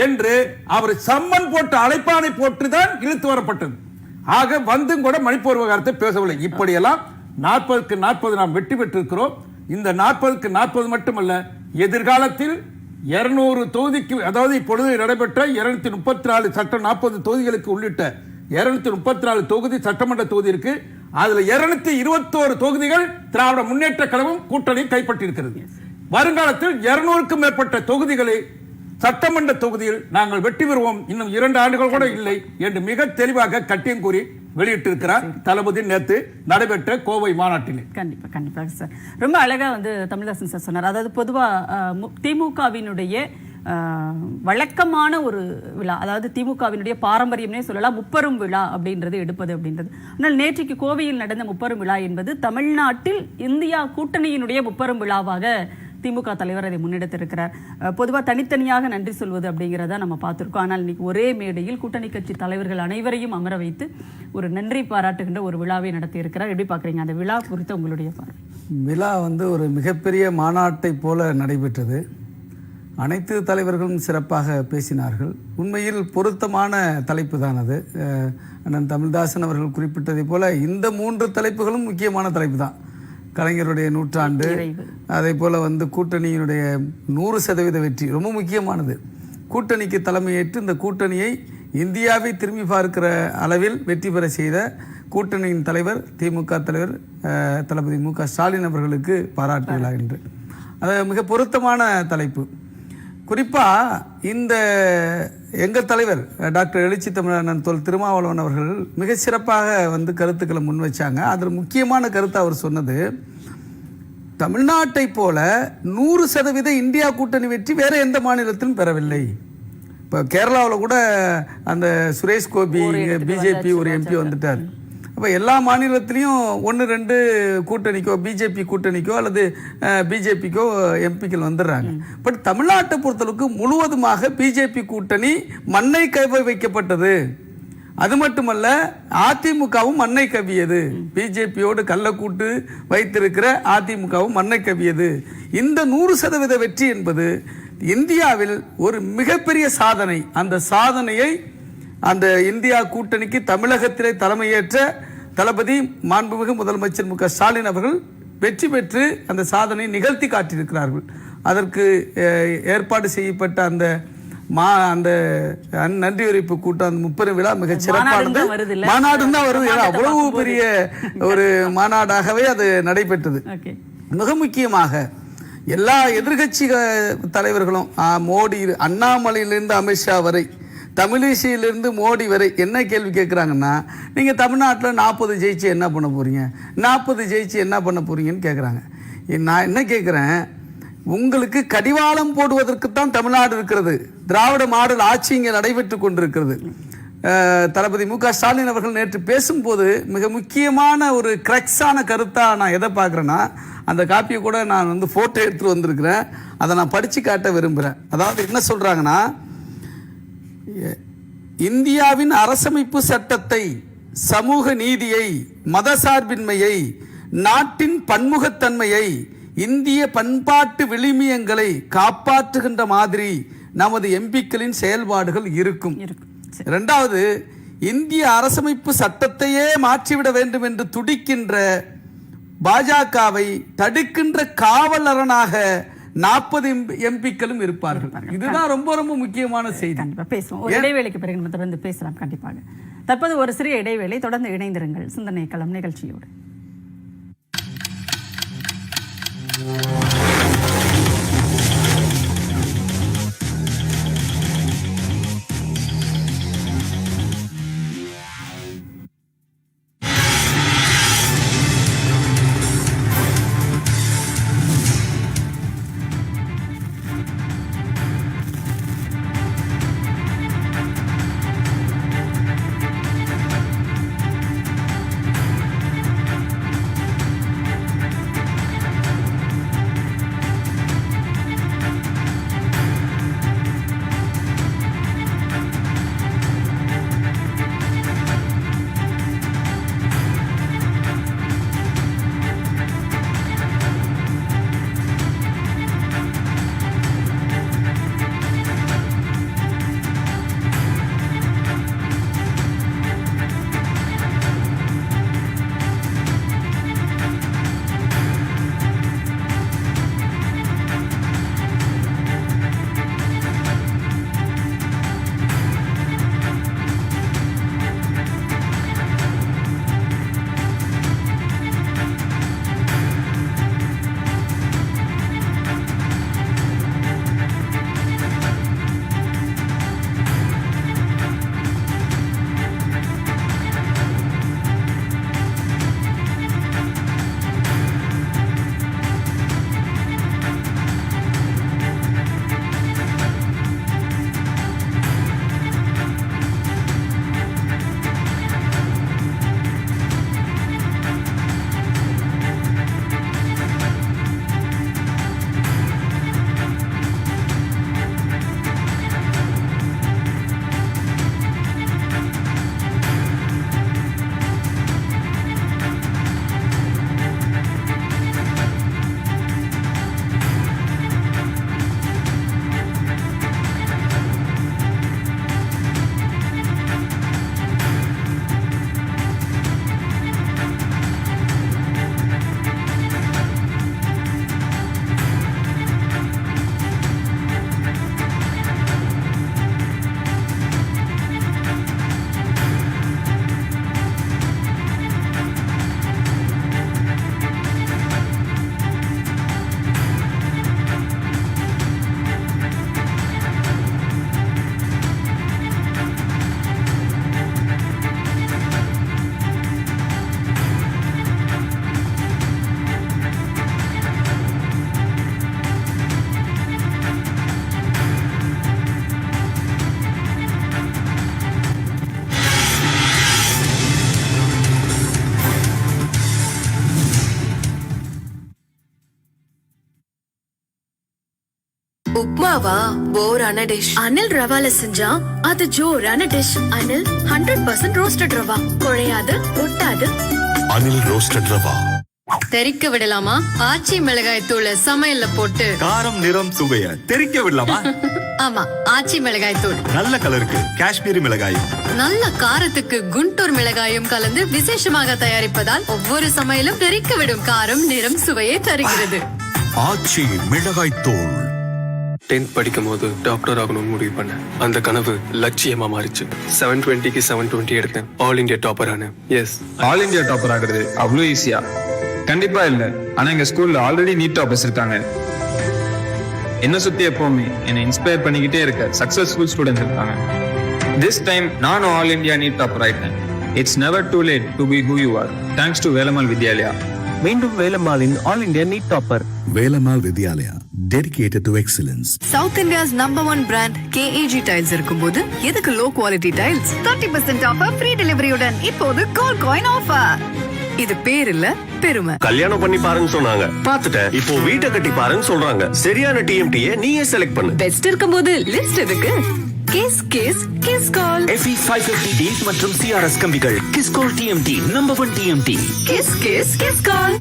என்று அவர் சம்மன் போட்டு அழைப்பானை போட்டுதான் இழுத்து வரப்பட்டது. ஆக வந்தும் கூட மணிப்பூர் விவகாரத்தை பேசவில்லை. இப்படியெல்லாம் 40க்கு 40 நாம் வெற்றி பெற்றிருக்கிறோம். இந்த 40க்கு 40 மட்டுமல்ல, எதிர்காலத்தில் 200 தொகுதிக்கு, அதாவது இப்பொழுது நடைபெற்ற 234 சட்டம் 40 தொகுதிகளுக்கு உள்ளிட்ட 234 தொகுதி சட்டமன்ற தொகுதி இருக்கு. அதுல 221 தொகுதிகள் திராவிட முன்னேற்ற கழகம் கூட்டணி கைப்பற்றியிருக்கிறது. வருங்காலத்தில் 200க்கும் மேற்பட்ட தொகுதிகளை சட்டமன்ற தொகுதியில் நாங்கள் வெற்றி பெறுவோம், இன்னும் 2 ஆண்டுகள் கூட இல்லை என்று மிக தெளிவாக கட்டியம் கூறி வெளியிட்டிருக்கிறார் தளபதி நேற்று நடைபெற்ற கோவை மாநாட்டில். கண்டிப்பா கண்டிப்பாக சார், ரொம்ப அழகா தமிழரசன் சார் சொன்னார். அதாவது பொதுவா திமுகவினுடைய வழக்கமான ஒரு விழா, அதாவது திமுகவினுடைய பாரம்பரியம்னே சொல்லலாம், முப்பெரும் விழா அப்படின்றது எடுப்பது அப்படின்றது. ஆனால் நேற்றைக்கு கோவையில் நடந்த முப்பெரும் விழா என்பது தமிழ்நாட்டில் இந்தியா கூட்டணியினுடைய முப்பெரும் விழாவாக திமுக தலைவர் அதை முன்னெடுத்திருக்கிறார். பொதுவாக தனித்தனியாக நன்றி சொல்வது அப்படிங்கிறத நம்ம பார்த்துருக்கோம். ஆனால் இன்னைக்கு ஒரே மேடையில் கூட்டணி கட்சி தலைவர்கள் அனைவரையும் அமர வைத்து ஒரு நன்றி பாராட்டுகின்ற ஒரு விழாவை நடத்தி இருக்கிறார். எப்படி பார்க்குறீங்க அந்த விழா குறித்து உங்களுடைய பார்வை? விழா ஒரு மிகப்பெரிய மாநாட்டை போல நடைபெற்றது. அனைத்து தலைவர்களும் சிறப்பாக பேசினார்கள். உண்மையில் பொருத்தமான தலைப்பு தான் அது. அண்ணன் தமிழ்தாசன் அவர்கள் குறிப்பிட்டதை போல இந்த 3 தலைப்புகளும் முக்கியமான தலைப்பு தான். கலைஞருடைய நூற்றாண்டு, அதே போல் கூட்டணியினுடைய 100% வெற்றி ரொம்ப முக்கியமானது. கூட்டணிக்கு தலைமையேற்று இந்த கூட்டணியை இந்தியாவை திரும்பி பார்க்கிற அளவில் வெற்றி பெற செய்த கூட்டணியின் தலைவர் திமுக தலைவர் தளபதி மு க ஸ்டாலின் அவர்களுக்கு பாராட்டு விழா என்று. அது மிக பொருத்தமான தலைப்பு. குறிப்பாக இந்த எங்கள் தலைவர் டாக்டர் எழுச்சி தமிழன் தொல் திருமாவளவன் அவர்கள் மிக சிறப்பாக கருத்துக்களை முன் வச்சாங்க. அதில் முக்கியமான கருத்தை அவர் சொன்னது, தமிழ்நாட்டை போல 100% இந்தியா கூட்டணி வெற்றி வேற எந்த மாநிலத்திலும் பெறவில்லை. இப்போ கேரளாவில் கூட அந்த சுரேஷ் கோபி பிஜேபி ஒரு எம்பி வந்துட்டார். அப்போ எல்லா மாநிலத்திலையும் 1-2 கூட்டணிக்கோ பிஜேபி கூட்டணிக்கோ அல்லது பிஜேபிக்கோ எம்பிக்கள் வந்துடுறாங்க. பட் தமிழ்நாட்டை பொறுத்தளவுக்கு முழுவதுமாக பிஜேபி கூட்டணி மண்ணை கவ்வி வைக்கப்பட்டது. அது மட்டுமல்ல, அதிமுகவும் மண்ணை கவ்வியது. பிஜேபியோடு கள்ளக்கூட்டு வைத்திருக்கிற அதிமுகவும் மண்ணை கவ்வியது. இந்த 100% வெற்றி என்பது இந்தியாவில் ஒரு மிகப்பெரிய சாதனை. அந்த சாதனையை அந்த இந்தியா கூட்டணிக்கு தமிழகத்திலே தலைமையேற்ற தளபதி மாண்புமிகு முதலமைச்சர் மு க ஸ்டாலின் அவர்கள் வெற்றி பெற்று அந்த சாதனையை நிகழ்த்தி காட்டியிருக்கிறார்கள். அதற்கு ஏற்பாடு செய்யப்பட்ட அந்த நன்றி உரைப்பு கூட்டம், அந்த முப்பெரும் விழா மிகச் சிறப்பானது. மாநாடு தான் வருது, அவ்வளவு பெரிய ஒரு மாநாடாகவே அது நடைபெற்றது. மிக முக்கியமாக எல்லா எதிர்கட்சி தலைவர்களும் மோடி, அண்ணாமலையிலிருந்து அமித்ஷா வரை, தமிழிசையிலிருந்து மோடி வரை என்ன கேள்வி கேட்குறாங்கன்னா, நீங்கள் தமிழ்நாட்டில் 40 ஜெயிச்சு என்ன பண்ண போகிறீங்க, 40 ஜெயிச்சு என்ன பண்ண போகிறீங்கன்னு கேட்குறாங்க. நான் என்ன கேட்குறேன், உங்களுக்கு கடிவாளம் போடுவதற்குத்தான் தமிழ்நாடு இருக்கிறது. திராவிட மாடல் ஆட்சி இங்கே நடைபெற்று கொண்டிருக்கிறது. தளபதி மு க ஸ்டாலின் அவர்கள் நேற்று பேசும்போது மிக முக்கியமான ஒரு கிரக்ஸான கருத்தாக நான் எதை பார்க்குறேன்னா, அந்த காப்பியை கூட நான் ஃபோட்டோ எடுத்துகிட்டு வந்திருக்கிறேன். அதை நான் படித்து காட்ட விரும்புகிறேன். அதாவது என்ன சொல்கிறாங்கன்னா, இந்தியாவின் அரசமைப்பு சட்டத்தை, சமூக நீதியை, மதசார்பின்மையை, நாட்டின் பன்முகத்தன்மையை, இந்திய பண்பாட்டு விழுமியங்களை காப்பாற்றுகின்ற மாதிரி நமது எம்பிக்களின் செயல்பாடுகள் இருக்கும். 2வது, இந்திய அரசமைப்பு சட்டத்தையே மாற்றிவிட வேண்டும் என்று துடிக்கின்ற பாஜகவை தடுக்கின்ற காவலரனாக 40 எம்பிக்களும் இருப்பார்கள். இதுதான் ரொம்ப ரொம்ப முக்கியமான செய்தி. பேசுவோம். ஒரு இடைவேளைக்கு பிறகு நம்ம தொடர்ந்து பேசலாம். கண்டிப்பாக. தற்போது ஒரு சிறிய இடைவேளை. தொடர்ந்து இணைந்திருங்கள் சிந்தனை களம் நிகழ்ச்சியோடு. ரவாவா போரான டிஷ். அனில் ரவால செஞ்சா அது ஜோரான டிஷ். அனில் 100% ரோஸ்டட் ரவா, குழையாது ஒட்டாது. அனில் ரோஸ்டட் ரவா. தெறிக்க விடலாமா? ஆச்சி மிளகாய் தூள் சமையல்ல போட்டு காரம் நிறம் சுவைய தெறிக்க விடலாமா? ஆமா, ஆச்சி மிளகாய் தூள். நல்ல கலருக்கு காஷ்மீரி மிளகாய், நல்ல காரத்துக்கு குண்டூர் மிளகாயும் கலந்து விசேஷமாக தயாரிப்பதால் ஒவ்வொரு சமையலும் தெறிக்க விடும் காரம் நிறம் சுவையை தருகிறது. ஆச்சி மிளகாய் தூள். 10th படிக்கும் போது டாக்டர் ஆகணும்னு முடிவு பண்ணேன். அந்த கனவு லட்சியமா மாறிச்சு. 720க்கு 720 எடுத்தேன். ஆல் இந்தியா டாப்பர் ஆனேன். எஸ், ஆல் இந்தியா டாப்பர் ஆகுறது அவ்வளோ ஈஸியா? கண்டிப்பா இல்ல. ஆனா எங்க ஸ்கூல்ல ஆல்ரெடி நீட் டாப்பர்ஸ் இருக்காங்க. என்ன சுத்தி எப்பவுமே என்னை இன்ஸ்பயர் பண்ணிக்கிட்டே இருக்க சக்சஸ்ஃபுல் ஸ்டூடெண்ட்ஸ் இருக்காங்க. திஸ் டைம் நானும் ஆல் இந்தியா நீட் டாப்பர் ஆயிட்டேன். It's never too late to be who you are. Thanks to Velammal Vidyalaya. மீண்டும் வேலம்மாளின் all India NEET topper. Velammal Vidyalaya, dedicated to excellence. South India's number 1 brand KAG tiles இருக்கும்போது எதுக்கு low quality tiles? 30% offer, free டெலிவரியுடன் இப்போது gold coin offer. இது பேர் இல்ல, பெருமை. கல்யாணம் பண்ணி பாருன்னு சொன்னாங்க, பார்த்துட்டேன். இப்போ வீட்டை கட்டி பாருன்னு சொல்றாங்க. சரியான TMT-ய நீயே செலக்ட் பண்ணு. பெஸ்ட் இருக்கும்போது லிஸ்ட் எதுக்கு? கேஸ் கேஸ் கேஸ் கால். FE 550D மற்றும் CRS கம்பிகள். Kiscol TMT number 1 TMT. கேஸ் கேஸ் கேஸ் கால்.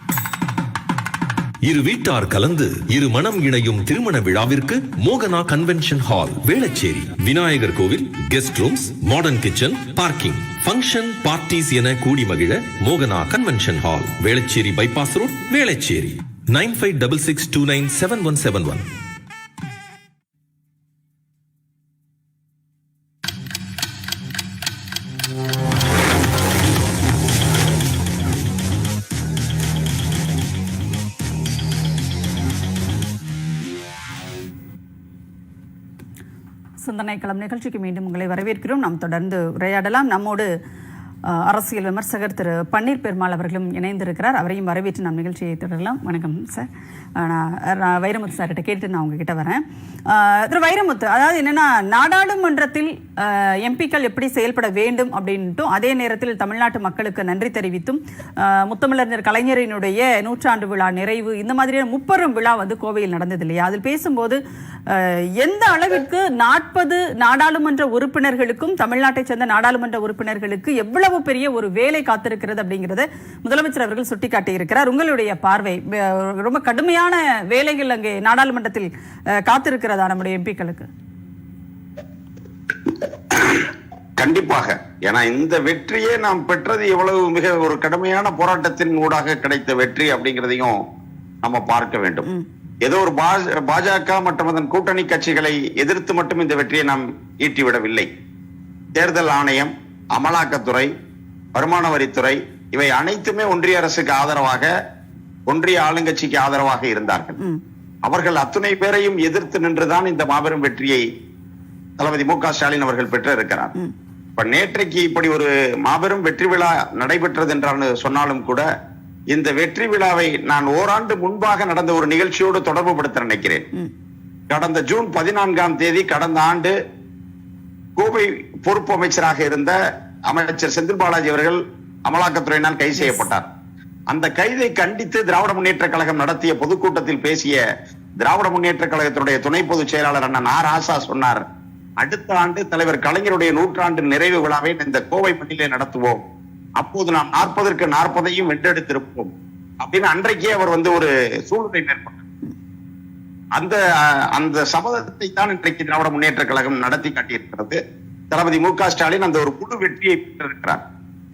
இரு வீட்டார் கலந்து இரு மனம் இணையும் திருமண விழாவிற்கு மோகனா கன்வென்ஷன் ஹால், வேளச்சேரி. விநாயகர் கோவில், guest rooms, modern kitchen, parking, function, parties என கூடி மகிழ மோகனா convention hall, Velachery bypass road, Velachery. 9566297171. சிந்தனை களம் நிகழ்ச்சிக்கு மீண்டும் உங்களை வரவேற்கிறோம். நாம் தொடர்ந்து உரையாடலாம். நம்மோடு அரசியல் விமர்சகர் திரு பன்னீர் பெருமாள் அவர்களும் இணைந்திருக்கிறார். அவரையும் வரவேற்று நாம் நிகழ்ச்சியை தொடரலாம். வணக்கம் சார். நான் வைரமுத்து சார்கிட்ட கேட்டு நான் உங்ககிட்ட வரேன். திரு வைரமுத்து, அதாவது என்னென்னா, நாடாளுமன்றத்தில் எம்பிக்கள் எப்படி செயல்பட வேண்டும் அப்படின்ட்டும், அதே நேரத்தில் தமிழ்நாட்டு மக்களுக்கு நன்றி தெரிவித்தும், முத்தமிழறிஞர் கலைஞரினுடைய 100ஆண்டு விழா நிறைவு, இந்த மாதிரியான 30 விழா வந்து கோவையில் நடந்தது இல்லையா? அதில் பேசும்போது எந்த அளவிற்கு 40 நாடாளுமன்ற உறுப்பினர்களுக்கும் தமிழ்நாட்டை சேர்ந்த நாடாளுமன்ற உறுப்பினர்களுக்கு எவ்வளவு பெரிய ஒரு வேலை காத்திருக்கிறது அப்படிங்கிறத முதலமைச்சர் அவர்கள் சுட்டிக்காட்டியிருக்கிறார். உங்களுடைய பார்வை, ரொம்ப கடுமையான வேலைகள் அங்கே நாடாளுமன்றத்தில் காத்திருக்கிறதா நம்முடைய எம்பிக்களுக்கு? கண்டிப்பாக. ஏன்னா இந்த வெற்றியே நாம் பெற்றது எவ்வளவு மிக ஒரு கடுமையான போராட்டத்தின் ஊடாக கிடைத்த வெற்றி அப்படிங்கிறதையும் நம்ம பார்க்க வேண்டும். ஏதோ ஒரு பாஜக மற்றும் அதன் கூட்டணி கட்சிகளை எதிர்த்து மட்டும் இந்த வெற்றியை நாம் ஈட்டிவிடவில்லை. தேர்தல் ஆணையம், அமலாக்கத்துறை, வருமான வரித்துறை, இவை அனைத்துமே ஒன்றிய அரசுக்கு ஆதரவாக, ஒன்றிய ஆளுங்கட்சிக்கு ஆதரவாக இருந்தார்கள். அவர்கள் அத்துணை பேரையும் எதிர்த்து நின்றுதான் இந்த மாபெரும் வெற்றியை தளபதி மு.க. ஸ்டாலின் அவர்கள் பெற்றிருக்கிறார். இப்ப நேற்றைக்கு இப்படி ஒரு மாபெரும் வெற்றி விழா நடைபெற்றது என்றால் சொன்னாலும் கூட, இந்த வெற்றி விழாவை நான் ஓராண்டு முன்பாக நடந்த ஒரு நிகழ்ச்சியோடு தொடர்பு படுத்த நினைக்கிறேன். கடந்த ஜூன் 14ஆம் தேதி கடந்த ஆண்டு கோவை பொறுப்பு அமைச்சராக இருந்த அமைச்சர் செந்தில் பாலாஜி அவர்கள் அமலாக்கத்துறையினால் கைது செய்யப்பட்டார். அந்த கைதை கண்டித்து திராவிட முன்னேற்ற கழகம் நடத்திய பொதுக்கூட்டத்தில் பேசிய திராவிட முன்னேற்ற கழகத்தினுடைய துணை பொதுச் செயலாளர் அண்ணன் ஆர். ராசா சொன்னார், அடுத்த ஆண்டு தலைவர் கலைஞருடைய 100ஆண்டு நிறைவு விழாவை இந்த கோவை மண்ணிலே நடத்துவோம், அப்போது நாம் 40க்கு 40ஐயும் வென்றெடுத்திருப்போம் அப்படின்னு அன்றைக்கே அவர் வந்து ஒரு சூழ்நிலை மேற்கொண்டார். அந்த சபதத்தை தான் இன்றைக்கு திராவிட முன்னேற்ற கழகம் நடத்தி காட்டியிருக்கிறது. தளபதி மு.க. ஸ்டாலின் அந்த ஒரு முழு வெற்றியை பெற்றிருக்கிறார்.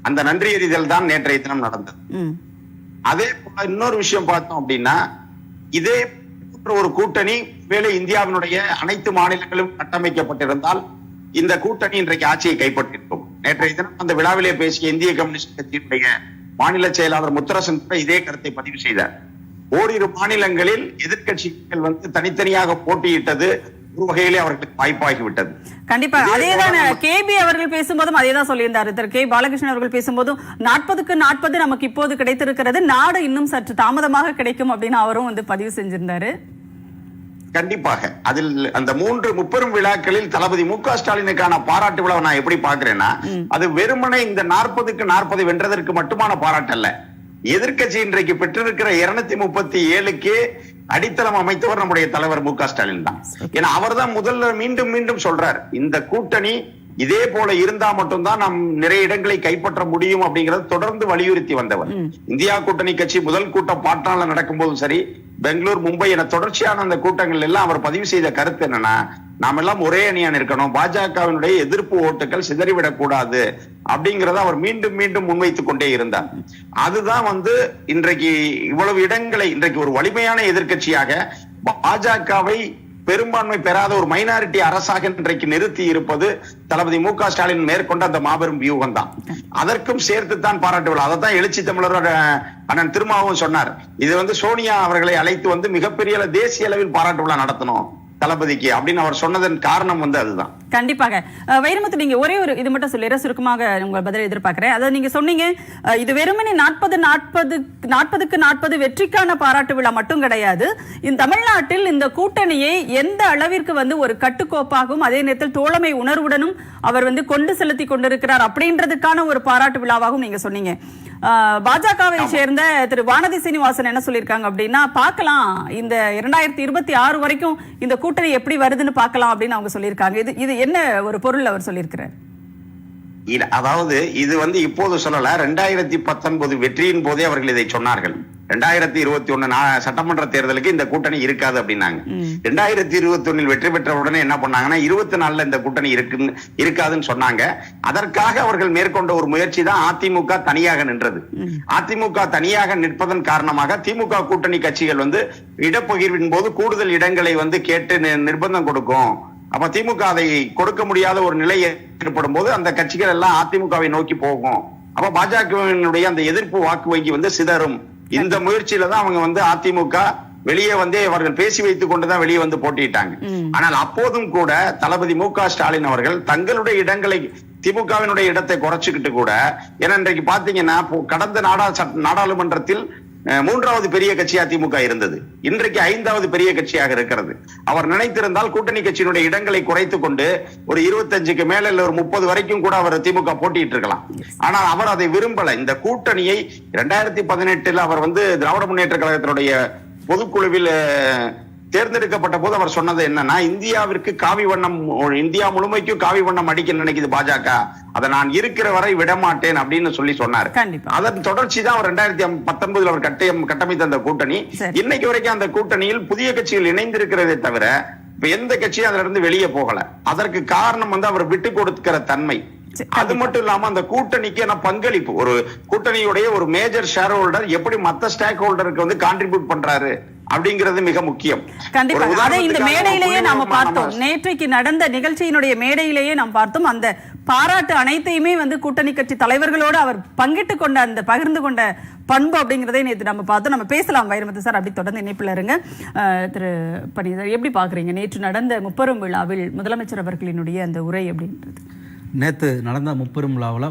அந்த நன்றி எறிதல் தான் நேற்றைய தினம் நடந்தது. அதே போல இன்னொரு விஷயம் பார்த்தோம் அப்படின்னா, இதே ஒரு கூட்டணி வேலை இந்தியாவினுடைய அனைத்து மாநிலங்களும் கட்டமைக்கப்பட்டிருந்தால் இந்த கூட்டணி இன்றைக்கு ஆட்சியை கைப்பற்றிருக்கும். நேற்றைய தினம் அந்த விழாவிலே பேசிய இந்திய கம்யூனிஸ்ட் கட்சியினுடைய மாநில செயலாளர் முத்தரசன் கூட இதே கருத்தை பதிவு செய்தார். ஓரிரு மாநிலங்களில் எதிர்கட்சிகள் வந்து தனித்தனியாக போட்டியிட்டது ஒரு வகையிலே அவர்களுக்கு வாய்ப்பாகிவிட்டது. கண்டிப்பா அதேதான் கேபி அவர்கள் பேசும்போதும் அதேதான் சொல்லியிருந்தார். திரு கே பாலகிருஷ்ணன் அவர்கள் பேசும்போதும் 40க்கு 40 நமக்கு இப்போது கிடைத்திருக்கிறது, நாடு இன்னும் சற்று தாமதமாக கிடைக்கும் அப்படின்னு அவரும் வந்து பதிவு செஞ்சிருந்தாரு. கண்டிப்பாக அதில் அந்த 3 முப்பெரும் விழாக்களில் தளபதி மு.க. ஸ்டாலினுக்கான பாராட்டு விழாவை நான் எப்படி பாக்குறேன்னா, அது வெறுமனே இந்த 40க்கு 40 வென்றதற்கு மட்டுமான பாராட்டு அல்ல. எதிர்க்கட்சி இன்றைக்கு பெற்றிருக்கிற 237க்கு அடித்தளம் அமைத்தவர் நம்முடைய தலைவர் மு க ஸ்டாலின் தான். ஏன்னா அவர் தான் முதல்ல மீண்டும் மீண்டும் சொல்றார், இந்த கூட்டணி இதே போல இருந்தா மட்டும்தான் நாம் நிறைய இடங்களை கைப்பற்ற முடியும் அப்படிங்கறது தொடர்ந்து வலியுறுத்தி வந்தவர். இந்தியா கூட்டணி கட்சி முதல் கூட்டம் பாட்னால நடக்கும் போதும் சரி, பெங்களூர், மும்பை என தொடர்ச்சியான அந்த கூட்டங்கள் எல்லாம் அவர் பதிவு செய்த கருத்து என்னன்னா, நாம் எல்லாம் ஒரே அணியான் இருக்கணும், பாஜகவினுடைய எதிர்ப்பு ஓட்டுகள் சிதறிவிடக் கூடாது அப்படிங்கறத அவர் மீண்டும் மீண்டும் முன்வைத்துக் கொண்டே இருந்தார். அதுதான் இன்றைக்கு இவ்வளவு இடங்களை இன்றைக்கு ஒரு வலிமையான எதிர்க்கட்சியாக பாஜகவை பெரும்பான்மை பெறாத ஒரு மைனாரிட்டி அரசாக இன்றைக்கு நிறுத்தி இருப்பது தளபதி மு க ஸ்டாலின் மேற்கொண்ட அந்த மாபெரும் வியூகம் தான். அதற்கும் சேர்த்துத்தான் பாராட்டு விழா. அதைத்தான் எழுச்சி தமிழர் அண்ணன் திருமாவும் சொன்னார், இது சோனியா அவர்களை அழைத்து மிகப்பெரிய தேசிய அளவில் பாராட்டு விழா நடத்தணும் தளபதிக்கு அப்படின்னு அவர் சொன்னதன் காரணம் அதுதான். கண்டிப்பாக வைரமுத்து, நீங்க ஒரே ஒரு இது மட்டும் சொல்லிடுற, சுருக்கமாக உங்கள் பதிலை எதிர்பார்க்கிறேன். அதாவது நீங்க சொன்னீங்க, இது வெறுமனே 40 வெற்றிக்கான பாராட்டு விழா மட்டும் கிடையாது. இந்த தமிழ்நாட்டில் இந்த கூட்டணியை எந்த அளவிற்கு ஒரு கட்டுக்கோப்பாகவும் அதே நேரத்தில் தோழமை உணர்வுடனும் அவர் கொண்டு செலுத்தி கொண்டிருக்கிறார் அப்படின்றதுக்கான ஒரு பாராட்டு விழாவாகவும் நீங்க சொன்னீங்க. பாஜகவை சேர்ந்த திரு வானதி சீனிவாசன் என்ன சொல்லியிருக்காங்க அப்படின்னா, பார்க்கலாம் இந்த 2026 வரைக்கும் இந்த கூட்டணி எப்படி வருதுன்னு பார்க்கலாம் அப்படின்னு அவங்க சொல்லியிருக்காங்க. இது என்ன ஒரு பொருள் அவர் சொல்லியிருக்கிறார்? அதாவது இது இப்போது சொல்லல, 2019 வெற்றியின் போதே அவர்கள் இதை சொன்னார்கள். 2021 சட்டமன்ற தேர்தலுக்கு இந்த கூட்டணி இருக்காது அப்படின்னாங்க. 2021 வெற்றி பெற்ற உடனே என்ன பண்ணாங்கன்னா 24 இந்த கூட்டணி இருக்காதுன்னு சொன்னாங்க. அதற்காக அவர்கள் மேற்கொண்ட ஒரு முயற்சி தான் அதிமுக தனியாக நின்றது. அதிமுக தனியாக நிற்பதன் காரணமாக திமுக கூட்டணி கட்சிகள் இடப்பகிர்வின் போது கூடுதல் இடங்களை கேட்டு நிர்பந்தம் கொடுக்கும். அப்ப திமுக அதை கொடுக்க முடியாத ஒரு நிலை ஏற்படும் போது அந்த கட்சிகள் எல்லாம் அதிமுகவை நோக்கி போகும். அப்ப பாஜகவினுடைய அந்த எதிர்ப்பு வாக்கு வங்கி சிதறும். இந்த முயற்சியில தான் அவங்க அதிமுக வெளியே அவர்கள் பேசி வைத்துக் கொண்டுதான் வெளியே போட்டிட்டாங்க. ஆனால் அப்போதும் கூட தளபதி மு க ஸ்டாலின் அவர்கள் தங்களுடைய இடங்களை, திமுகவினுடைய இடத்தை குறைச்சுக்கிட்டு கூட, ஏன்னா இன்றைக்கு பாத்தீங்கன்னா கடந்த நாடாளுமன்றத்தில் 3வது பெரிய கட்சி அதிமுக இருந்தது, இன்றைக்கு 5வது பெரிய கட்சியாக இருக்கிறது. அவர் நினைத்திருந்தால் கூட்டணி கட்சியினுடைய இடங்களை குறைத்துக் கொண்டு ஒரு 25க்கு மேல இல்ல ஒரு 30 வரைக்கும் கூட அவர் திமுக போட்டிட்டு இருக்கலாம். ஆனால் அவர் அதை விரும்பல. இந்த கூட்டணியை 2018 அவர் திராவிட முன்னேற்ற கழகத்தினுடைய பொதுக்குழுவில் தேர்ந்தெடுக்கப்பட்ட போது அவர் சொன்னது என்னன்னா, இந்தியாவிற்கு காவி வண்ணம், இந்தியா முழுமைக்கும் காவி வண்ணம் அடிக்க நினைக்குது பாஜக, அதை நான் இருக்கிற வரை விடமாட்டேன் அப்படின்னு சொன்னார். அதன் தொடர்ச்சி தான் அவர் 2019 அவர் கட்டமைத்த அந்த கூட்டணி. இன்னைக்கு வரைக்கும் அந்த கூட்டணியில் புதிய கட்சிகள் இணைந்திருக்கிறதே தவிர இப்ப எந்த கட்சியும் அதுல இருந்து வெளியே போகல. அதற்கு காரணம் அவர் விட்டு கொடுக்கிற தன்மை. அது மட்டும் இல்லாம அந்த கூட்டணிக்கு பங்களிப்பு, ஒரு கூட்டணியுடைய ஒரு மேஜர் ஷேர் ஹோல்டர் எப்படி மத்த ஸ்டேக் ஹோல்டருக்கு கான்ட்ரிபியூட் பண்றாரு அப்படிங்கிறது மிக முக்கியம். கண்டிப்பாக அதை இந்த மேடையிலேயே நாம பார்த்தோம். நேற்றைக்கு நடந்த நிகழ்ச்சியினுடைய மேடையிலேயே நாம் பார்த்தோம். அந்த பாராட்டு அனைத்தையுமே கூட்டணி கட்சி தலைவர்களோடு அவர் பங்கிட்டு கொண்ட அந்த பகிர்ந்து கொண்ட பண்பு அப்படிங்கிறதே நேற்று நம்ம பார்த்தோம். நம்ம பேசலாம் வைரமுத்து சார், அப்படி தொடர்ந்து இணைப்பில் இருங்க. திரு பன்னீர், எப்படி பாக்குறீங்க நேற்று நடந்த முப்பெரும் விழாவில் முதலமைச்சர் அவர்களினுடைய அந்த உரை அப்படின்றது? நேற்று நடந்த முப்பெரும் விழாவில்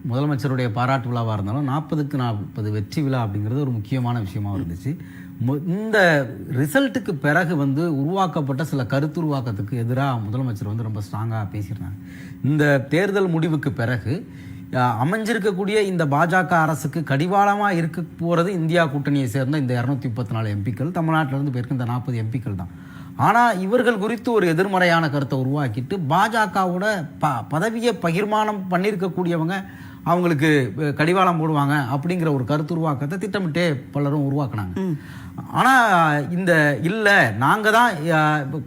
முதலமைச்சருடைய பாராட்டு விழாவாக இருந்தாலும் 40க்கு 40 வெற்றி விழா அப்படிங்கிறது ஒரு முக்கியமான விஷயமாக இருந்துச்சு. இந்த ரிசல்ட்டுக்கு பிறகு உருவாக்கப்பட்ட சில கருத்துருவாக்கத்துக்கு எதிராக முதலமைச்சர் ரொம்ப ஸ்ட்ராங்காக பேசியிருந்தாங்க. இந்த தேர்தல் முடிவுக்கு பிறகு அமைஞ்சிருக்கக்கூடிய இந்த பாஜக அரசுக்கு கடிவாளமாக இருக்க போகிறது இந்தியா கூட்டணியை சேர்ந்த இந்த 234 எம்பிக்கள், தமிழ்நாட்டிலிருந்து போயிருக்க இந்த 40 எம்பிக்கள் தான். ஆனால் இவர்கள் குறித்து ஒரு எதிர்மறையான கருத்தை உருவாக்கிட்டு பாஜகவோட பதவியை பகிர்மானம் பண்ணியிருக்கக்கூடியவங்க அவங்களுக்கு கடிவாளம் போடுவாங்க அப்படிங்கிற ஒரு கருத்து உருவாக்கத்தை திட்டமிட்டே பலரும் உருவாக்குனாங்க. ஆனால் இந்த இல்லை, நாங்கள் தான்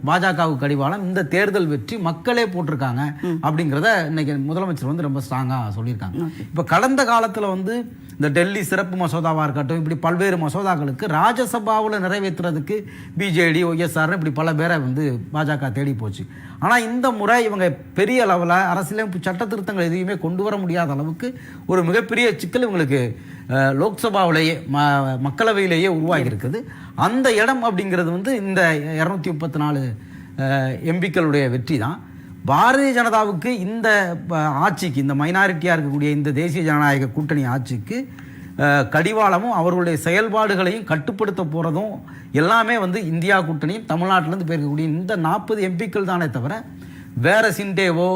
பாஜகவுக்கு கடிவாளம், இந்த தேர்தல் வெற்றி மக்களே போட்டிருக்காங்க அப்படிங்கிறத இன்னைக்கு முதலமைச்சர் ரொம்ப ஸ்ட்ராங்காக சொல்லியிருக்காங்க. இப்போ கடந்த காலத்தில் இந்த டெல்லி சிறப்பு மசோதாவாக இருக்கட்டும், இப்படி பல்வேறு மசோதாக்களுக்கு ராஜ்யசபாவில் நிறைவேற்றுறதுக்கு பிஜேடி, ஒய்எஸ்ஆர் இப்படி பல பேரை பாஜக தேடி போச்சு. ஆனால் இந்த முறை இவங்க பெரிய அளவில் அரசியலமைப்பு சட்ட திருத்தங்கள் எதையுமே கொண்டு வர முடியாத அளவுக்கு ஒரு மிகப்பெரிய சிக்கல் இவங்களுக்கு லோக்சபாவிலேயே மக்களவையிலேயே உருவாகி இருக்குது. அந்த இடம் அப்படிங்கிறது இந்த 234 எம்பிக்களுடைய வெற்றி தான். பாரதிய ஜனதாவுக்கு இந்த ஆட்சிக்கு, இந்த மைனாரிட்டியாக இருக்கக்கூடிய இந்த தேசிய ஜனநாயக கூட்டணி ஆட்சிக்கு கடிவாளமும் அவர்களுடைய செயல்பாடுகளையும் கட்டுப்படுத்த போகிறதும் எல்லாமே இந்தியா கூட்டணியும் தமிழ்நாட்டிலேருந்து போயிருக்கக்கூடிய இந்த 40 எம்பிக்கள் தானே தவிர வேற சிண்டேவோ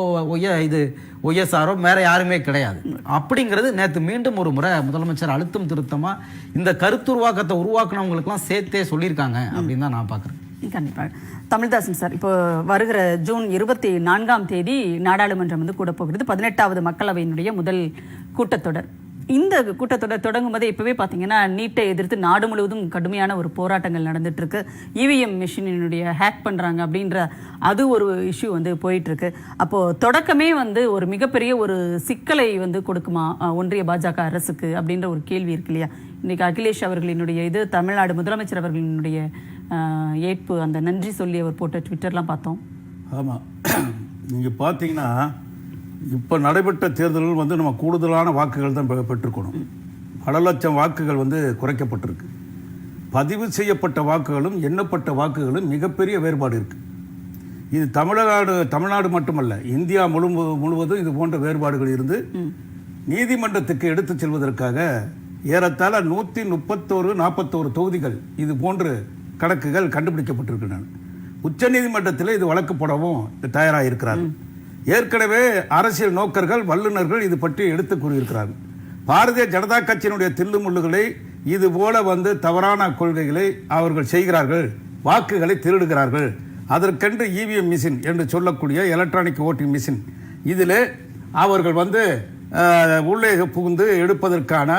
ஒய்எஸ்ஆரோ வேற யாருமே கிடையாது. அப்படிங்கிறது நேற்று மீண்டும் ஒரு முறை முதலமைச்சர் அழுத்தம் திருத்தமாக இந்த கருத்துருவாக்கத்தை உருவாக்குனவங்களுக்குலாம் சேர்த்தே சொல்லியிருக்காங்க அப்படின்னு தான் நான் பார்க்குறேன். கண்டிப்பாக. தமிழ்தாசன் சார், இப்போ வருகிற ஜூன் 24ஆம் தேதி நாடாளுமன்றம் வந்து கூட போகிறது. 18வது மக்களவையினுடைய முதல் கூட்டத்தொடர். இந்த கூட்டத்தொடர் தொடங்கும் போதே இப்போவே பார்த்தீங்கன்னா நீட்டை எதிர்த்து நாடு முழுவதும் கடுமையான ஒரு போராட்டங்கள் நடந்துட்டு இருக்கு. இவிஎம் மிஷினுடைய ஹேக் பண்ணுறாங்க அப்படின்ற அது ஒரு இஷ்யூ வந்து போயிட்டு இருக்கு. அப்போது தொடக்கமே வந்து ஒரு மிகப்பெரிய ஒரு சிக்கலை வந்து கொடுக்குமா ஒன்றிய பாஜக அரசுக்கு அப்படின்ற ஒரு கேள்வி இருக்கு இல்லையா? இன்றைக்கி அகிலேஷ் அவர்களினுடைய இது தமிழ்நாடு முதலமைச்சர் அவர்களினுடைய ஏற்பு, அந்த நன்றி சொல்லி அவர் போட்ட ட்விட்டர்லாம் பார்த்தோம். ஆமாம், நீங்கள் பார்த்தீங்கன்னா இப்போ நடைபெற்ற தேர்தல்கள் வந்து நம்ம கூடுதலான வாக்குகள் தான் பெற்றுக்கணும். பல லட்சம் வாக்குகள் வந்து குறைக்கப்பட்டிருக்கு. பதிவு செய்யப்பட்ட வாக்குகளும் எண்ணப்பட்ட வாக்குகளும் மிகப்பெரிய வேறுபாடு இருக்குது. இது தமிழ்நாடு மட்டுமல்ல, இந்தியா முழுவதும் இது போன்ற வேறுபாடுகள் இருந்து நீதிமன்றத்துக்கு எடுத்து செல்வதற்காக ஏறத்தாழ 141 தொகுதிகள் இது போன்ற கணக்குகள் கண்டுபிடிக்கப்பட்டிருக்கின்றன. உச்ச நீதிமன்றத்தில் இது வழக்கு போடவும் தயாராக இருக்கிறார்கள். ஏற்கனவே அரசியல் நோக்கர்கள் வல்லுநர்கள் இது பற்றி எடுத்து கூறியிருக்கிறார்கள். பாரதிய ஜனதா கட்சியினுடைய தில்லுமுள்ளுகளை இது போல வந்து தவறான கொள்கைகளை அவர்கள் செய்கிறார்கள், வாக்குகளை திருடுகிறார்கள். அதற்கென்று இவிஎம் மிஷின் என்று சொல்லக்கூடிய எலக்ட்ரானிக் ஓட்டிங் மிஷின் இதில் அவர்கள் வந்து உள்ளே புகுந்து எடுப்பதற்கான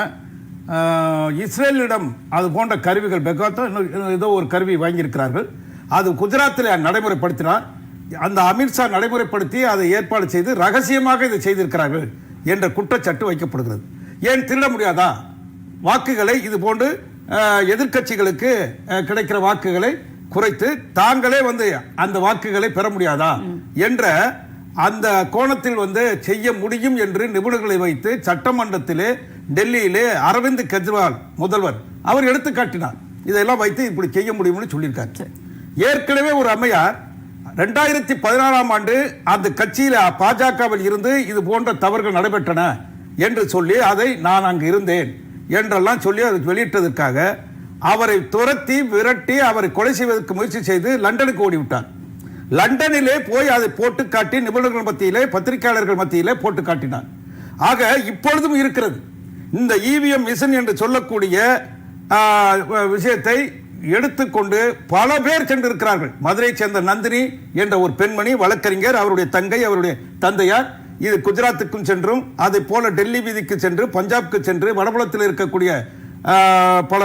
இஸ்ரேலிடம் அது போன்ற கருவிகள் ஏதோ ஒரு கருவி வாங்கியிருக்கிறார்கள். அது குஜராத்தில் நடைமுறைப்படுத்தினார். அந்த அமித்ஷா நடைமுறைப்படுத்தி அதை ஏற்பாடு செய்து ரகசியமாக இதை செய்திருக்கிறார்கள் என்ற குற்றச்சாட்டு வைக்கப்படுகிறது. ஏன் திருட முடியாதா? வாக்குகளை இது போன்று எதிர்க்கட்சிகளுக்கு கிடைக்கிற வாக்குகளை குறைத்து தாங்களே வந்து அந்த வாக்குகளை பெற முடியாதா என்ற அந்த கோணத்தில் வந்து செய்ய முடியும் என்று நிபுணர்களை வைத்து சட்டமன்றத்திலே டெல்லியிலே அரவிந்த் கெஜ்ரிவால் முதல்வர் அவர் எடுத்து காட்டினார். இதெல்லாம் வைத்து இப்படி செய்ய முடியும்னு சொல்லியிருக்காரு. ஏற்கனவே ஒரு அம்மையார் 2014ஆம் ஆண்டு அந்த கட்சியில் பாஜகவில் இருந்து இது போன்ற தவறுகள் நடைபெற்றன என்று சொல்லி அதை நான் அங்கு இருந்தேன் என்றெல்லாம் சொல்லி அதை வெளியிட்டதற்காக அவரை துரத்தி விரட்டி அவரை கொலை செய்வதற்கு முயற்சி செய்து லண்டனுக்கு ஓடிவிட்டார். லண்டனிலே போய் அதை போட்டு காட்டி நிபுணர்கள் மத்தியிலே பத்திரிகையாளர்கள் மத்தியிலே போட்டு காட்டினார். ஆக இப்பொழுதும் இருக்கிறது இந்த இவிஎம் மிஷின் என்று சொல்லக்கூடிய விஷயத்தை எடுத்துக்கொண்டு பல பேர் சென்றிருக்கிறார்கள். மதுரை சேர்ந்த நந்தினி என்ற ஒரு பெண்மணி வழக்கறிஞர், அவருடைய தங்கை, அவருடைய தந்தையார் இது குஜராத்துக்கும் சென்றும் அதை போல டெல்லி வீதிக்கு சென்று பஞ்சாப்க்கு சென்று வடபுலத்தில் இருக்கக்கூடிய பல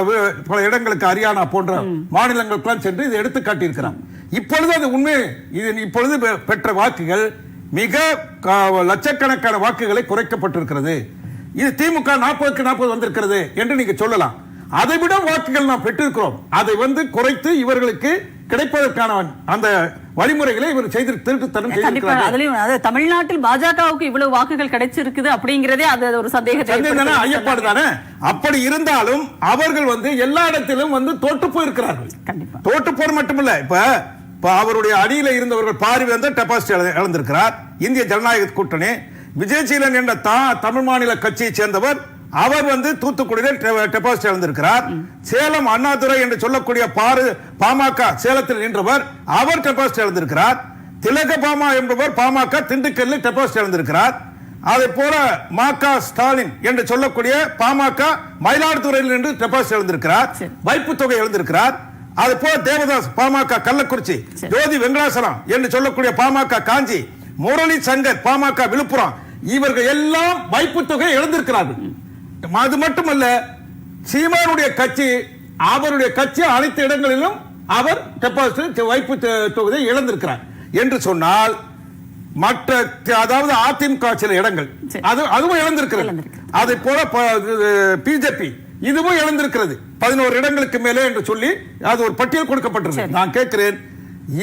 இடங்களுக்கு ஹரியானா போன்ற மாநிலங்களுக்கெல்லாம் சென்று இதை எடுத்து காட்டியிருக்கிறார். இப்பொழுது அது உண்மை. இது இப்பொழுது பெற்ற வாக்குகள் மிக லட்சக்கணக்கான வாக்குகளை குறைக்கப்பட்டிருக்கிறது. இது திமுக 40க்கு 40 வந்திருக்கிறது என்று நீங்க சொல்லலாம். அதை விட வாக்குகள் நாம் பெற்றிருக்கிறோம். அதை வந்து குறைத்து இவர்களுக்கு கிடைப்பதற்கான அந்த வழிமுறைகளை இவர் தமிழ்நாட்டில் பாஜகவுக்கு இவ்வளவு வாக்குகள் கிடைச்சிருக்குது அப்படிங்கிறதே அது ஒரு சந்தேகத்தை ஐயப்பாடு தானே. அப்படி இருந்தாலும் அவர்கள் வந்து எல்லா இடத்திலும் வந்து தோற்று போயிருக்கிறார்கள். தோற்று போர் மட்டுமல்ல, இப்ப அவருடைய அடியில இருந்தவர்கள் பாரிவேந்தர் டெபாசிட் இழந்திருக்கிறார். இந்திய ஜனநாயக கூட்டணி விஜயசீலன் என்ற தமிழ் மாநில கட்சியை சேர்ந்தவர் அவர் வந்து தூத்துக்குடியில் டெபாசிட் இழந்திருக்கிறார். சேலம் அண்ணாதுரை என்று சொல்லக்கூடிய பாமக சேலத்தில் நின்றவர் அவர் டெபாசிட் இழந்திருக்கிறார். திலகபாமா என்பவர் பாமக திண்டுக்கல்லில் டெபாசிட் இழந்திருக்கிறார். அதே போல மா.க. ஸ்டாலின் என்று சொல்லக்கூடிய பாமக மயிலாடுதுறையில் நின்று டெபாசிட் இழந்திருக்கிறார், வைப்பு தொகை இழந்திருக்கிறார். அதே போல தேவதாஸ் பாமக கள்ளக்குறிச்சி, ஜோதி வெங்கடாசலம் என்று சொல்லக்கூடிய பாமக காஞ்சி, முரளி சங்கர் பாமக விழுப்புரம், இவர்கள் எல்லாம் வைப்பு தொகை இழந்திருக்கிறார்கள். அது மட்டுமல்ல, சீமானுடைய கட்சி அவருடைய கட்சி அனைத்து இடங்களிலும் அவர் டெபாசிட் வைப்பு தொகுதியை இழந்திருக்கிறார் என்று சொன்னால் மற்ற அதாவது அதிமுக சில இடங்கள் அதுவும் இழந்திருக்கிறது. அதே போல பிஜேபி இதுவும் இழந்திருக்கிறது 11 இடங்களுக்கு மேலே என்று சொல்லி அது ஒரு பட்டியல் கொடுக்கப்பட்டிருக்கு. நான் கேட்கிறேன்,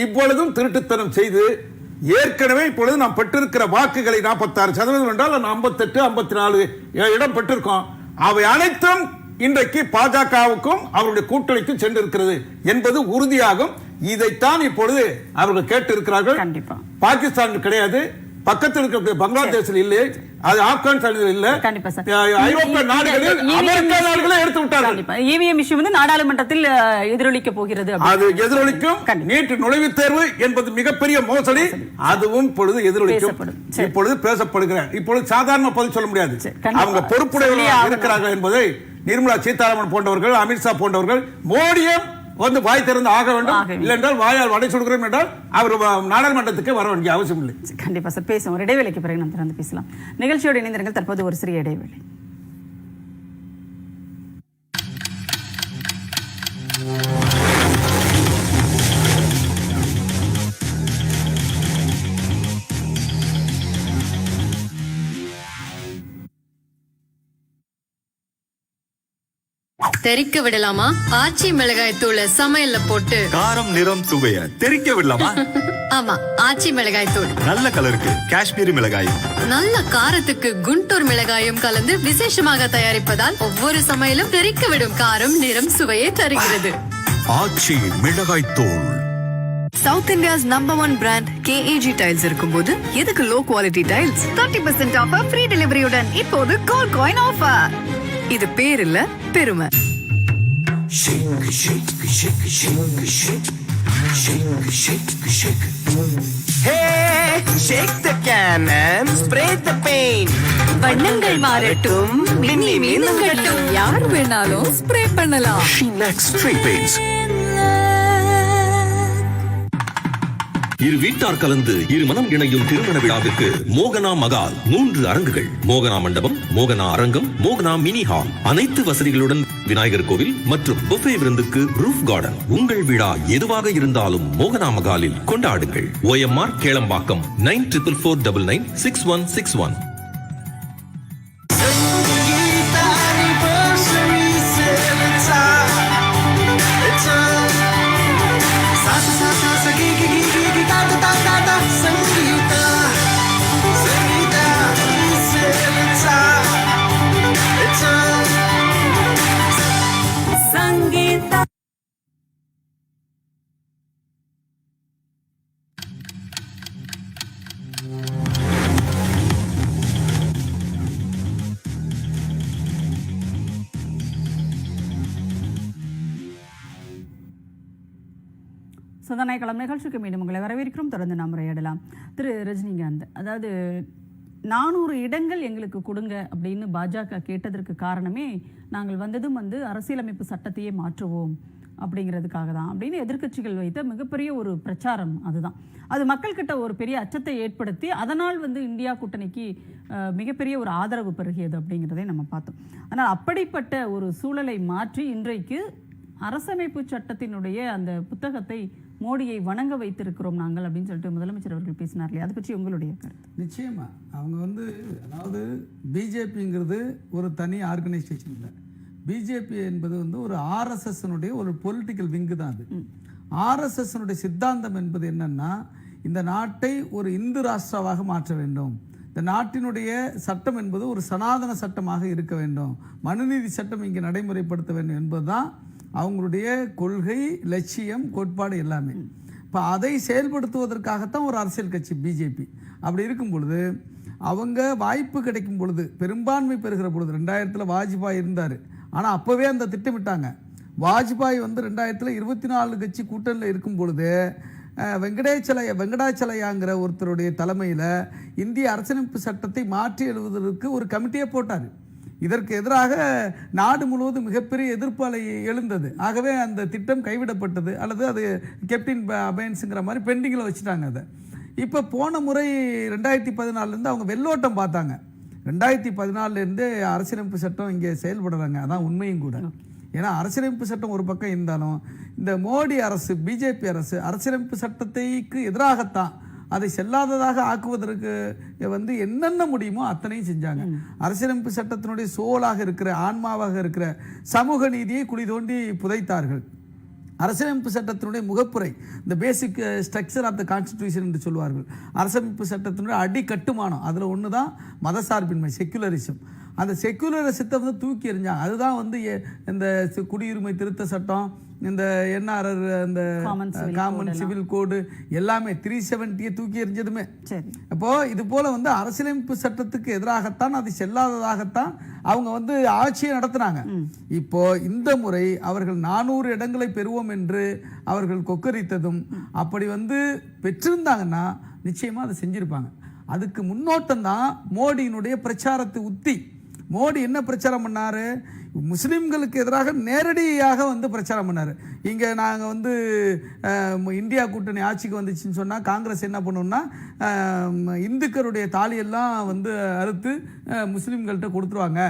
இவ்வளவும் திருட்டுத்தனம் செய்து ஏற்கனவே இப்பொழுது நாம் பெற்றிருக்கிற வாக்குகளை 46% என்றால் 58, 54 இடம் பெற்றிருக்கோம். அவை அனைத்தும் இன்றைக்கு பாஜகவுக்கும் அவருடைய கூட்டணிக்கும் சென்றிருக்கிறது என்பது உறுதியாகும். இதைத்தான் இப்பொழுது அவர்கள் கேட்டு இருக்கிறார்கள். பாகிஸ்தான் கிடையாது, பக்கத்தில் இருக்கக்கூடிய பங்களாதேஷில் இல்லை, அது ஆப்கானிஸ்தானில் இல்ல, கண்டிப்பா சார். ஐரோப்பிய நாடுகளில் அமெரிக்கா நாடுகளே எடுத்து விட்டார்கள். EVM இஷ்யூ வந்து நாடாளுமன்றத்தில் எதிரொலிக்க போகிறது. அது எதிரொலிக்கும். நீட் நுழைவுத் தேர்வு என்பது மிகப்பெரிய மோசடி, அதுவும் இப்பொழுது எதிரொலிக்கும். இப்பொழுது பேசப்படுகிறேன். இப்பொழுது சாதாரண பதில் சொல்ல முடியாது. அவங்க பொறுப்புடையவர்களாக இருக்கிறார்கள் என்பதை நிர்மலா சீதாராமன் போன்றவர்கள், அமித்ஷா போன்றவர்கள், மோடியும் வந்து வாய் திறந்து ஆக வேண்டும். இல்லை என்றால் வாயால் வடை சொல்கிறோம் என்றால் அவர் நாடாளுமன்றத்துக்கு வர வேண்டிய அவசியம் இல்லை. கண்டிப்பா சார். பேசுவோம். ஒரு இடைவேளைக்கு பிறகு நம்ம திறந்து பேசலாம். நிகழ்ச்சியோடு இணைந்திருங்கள். தற்போது ஒரு சிறிய இடைவேளை. தெறிக்க விடலாமா? ஆச்சி மிளகாய் தூளை சமையல்ல போட்டு காரம் நிறம் சுவைய தெரிக்க விடலாமா? ஆமா, ஆச்சி மிளகாய் தூள். நல்ல கலருக்கு காஷ்மீரி மிளகாயும், நல்ல காரத்துக்கு குண்டூர் மிளகாயும் கலந்து விசேஷமாக தயாரிப்பதால் ஒவ்வொரு சமையலும் தெறிக்க விடும் காரம் நிறம் சுவையை தருகிறது. ஆச்சி மிளகாய் தூள். South India's number 1 brand KAG tiles இருக்கும்போது எதுக்கு low quality tiles? 30% offer, free டெலிவரியுடன் இப்போது கோல்ட் காயின் ஆஃபர். இது பேர் இல்ல, பெருமை. வண்ணங்கள் மாறட்டும், மின்னி மின்னங்கட்டும், யார் வேணாலும் ஸ்ப்ரே பண்ணலாம். இரு வீட்டார் கலந்து இரு மனம் இணையும் திருமண விழாவிற்கு மோகனா மகால் 3 அரங்குகள். மோகனா மண்டபம், மோகனா அரங்கம், மோகனா மினி ஹால். அனைத்து வசதிகளுடன் விநாயகர் கோவில் மற்றும் புஃபே விருந்துக்கு ரூஃப் கார்டன். உங்கள் விழா எதுவாக இருந்தாலும் மோகனா மகாலில் கொண்டாடுங்கள். OMR கேளம்பாக்கம் 9444996161. சதாநாயகம் நிகழ்ச்சிக்கு மீண்டும் உங்களை வரவேற்கிறோம். தொடர்ந்து நாம் உரையாடலாம். திரு ரஜினிகாந்த், அதாவது 400 இடங்கள் எங்களுக்கு கொடுங்க அப்படின்னு பாஜக கேட்டதற்கு காரணமே நாங்கள் வந்ததும் அரசியலமைப்பு சட்டத்தையே மாற்றுவோம் அப்படிங்கிறதுக்காக தான் அப்படின்னு எதிர்க்கட்சிகள் வைத்த மிகப்பெரிய ஒரு பிரச்சாரம். அதுதான் அது மக்கள்கிட்ட ஒரு பெரிய அச்சத்தை ஏற்படுத்தி அதனால் இந்தியா கூட்டணிக்கு மிகப்பெரிய ஒரு ஆதரவு பெருகியது அப்படிங்கிறதை நம்ம பார்த்தோம். ஆனால் அப்படிப்பட்ட ஒரு சூழலை மாற்றி இன்றைக்கு அரசமைப்பு சட்டத்தினுடைய அந்த புத்தகத்தை மோடியை வணங்க வைத்திருக்கிறோம் நாங்கள் அப்படின்னு சொல்லிட்டு முதலமைச்சர் அவர்கள் பேசினார் இல்லையா? அதை பற்றி உங்களுடைய கருத்து? நிச்சயமா அவங்க அதாவது பிஜேபிங்கிறது ஒரு தனி ஆர்கனைசேஷன் இல்லை. பிஜேபி என்பது ஒரு ஆர்எஸ்எஸ்னுடைய ஒரு பொலிட்டிக்கல் விங்கு தான். அது ஆர்எஸ்எஸ்னுடைய சித்தாந்தம் என்பது என்னன்னா, இந்த நாட்டை ஒரு இந்து ராஷ்டிராவாக மாற்ற வேண்டும், இந்த நாட்டினுடைய சட்டம் என்பது ஒரு சனாதன சட்டமாக இருக்க வேண்டும், மனுநீதி சட்டம் இங்கே நடைமுறைப்படுத்த வேண்டும் என்பதுதான் அவங்களுடைய கொள்கை, லட்சியம், கோட்பாடு எல்லாமே. இப்போ அதை செயல்படுத்துவதற்காகத்தான் ஒரு அரசியல் கட்சி பிஜேபி. அப்படி இருக்கும் பொழுது அவங்க வாய்ப்பு கிடைக்கும் பொழுது, பெரும்பான்மை பெறுகிற பொழுது, 2000 வாஜ்பாய் இருந்தார், ஆனால் அப்போவே அந்த திட்டமிட்டாங்க. வாஜ்பாய் 2000 24 கட்சி கூட்டணியில் இருக்கும் பொழுது வெங்கடாச்சலையாங்கிற ஒருத்தருடைய தலைமையில் இந்திய அரசியலமைப்பு சட்டத்தை மாற்றி எழுதுவதற்கு ஒரு கமிட்டியை போட்டார். இதற்கு எதிராக நாடு முழுவதும் மிகப்பெரிய எதிர்ப்பு அலை எழுந்தது. ஆகவே அந்த திட்டம் கைவிடப்பட்டது, அல்லது அது கேப்டன் அபயன்ஸுங்கிற மாதிரி பெண்டிங்கில் வச்சுட்டாங்க. அதை இப்போ போன முறை 2014 அவங்க வெள்ளோட்டம் பார்த்தாங்க. 2014 அரசியலமைப்பு சட்டம் இங்கே செயல்படுறாங்க. அதான் உண்மையும் கூட. ஏன்னா அரசியலமைப்பு சட்டம் ஒரு பக்கம் இருந்தாலும் இந்த மோடி அரசு, பிஜேபி அரசு அரசியலமைப்பு சட்டத்தைக்கு எதிராகத்தான் அதை செல்லாததாக ஆக்குவதற்கு என்னென்ன முடியுமோ அத்தனையும் செஞ்சாங்க. அரசியலமைப்பு சட்டத்தினுடைய சோலாக இருக்கிற, ஆன்மாவாக இருக்கிற சமூக நீதியை குழி தோண்டி புதைத்தார்கள். அரசியலமைப்பு சட்டத்தினுடைய முகப்புரை, இந்த basic structure of the constitution என்று சொல்வார்கள். அரசியலமைப்பு சட்டத்தினுடைய அடி கட்டுமானம், அதில் ஒன்று தான் மதசார்பின்மை, செக்குலரிசம். அந்த செக்குலரிசத்தை தூக்கி எறிஞ்சாங்க. அதுதான் இந்த குடியுரிமை திருத்த சட்டம், இந்த என்ஆர்ஆர் அந்த காமன் சிவில் கோடு எல்லாமே 370 தூக்கி எறிஞ்சதுமே. அப்போ இது போல வந்து அரசியலமைப்பு சட்டத்துக்கு எதிராகத்தான், அது செல்லாததாகத்தான் அவங்க வந்து ஆட்சியை நடத்தினாங்க. இப்போ இந்த முறை அவர்கள் 400 இடங்களை பெறுவோம் என்று அவர்கள் கொக்கரித்ததும், அப்படி வந்து பெற்றிருந்தாங்கன்னா நிச்சயமா அதை செஞ்சிருப்பாங்க. அதுக்கு முன்னோட்டம் தான் மோடியினுடைய பிரச்சாரத்து உத்தி. மோடி என்ன பிரச்சாரம் பண்ணாரு? முஸ்லிம்களுக்கு எதிராக நேரடியாக வந்து பிரச்சாரம் பண்ணாரு. இங்க நாங்க வந்து இந்தியா கூட்டணி ஆட்சிக்கு வந்துச்சுன்னு சொன்னா காங்கிரஸ் என்ன பண்ணும்னா இந்துக்களுடைய தாலியெல்லாம் வந்து அறுத்து முஸ்லிம்கள்ட்ட கொடுத்துருவாங்க,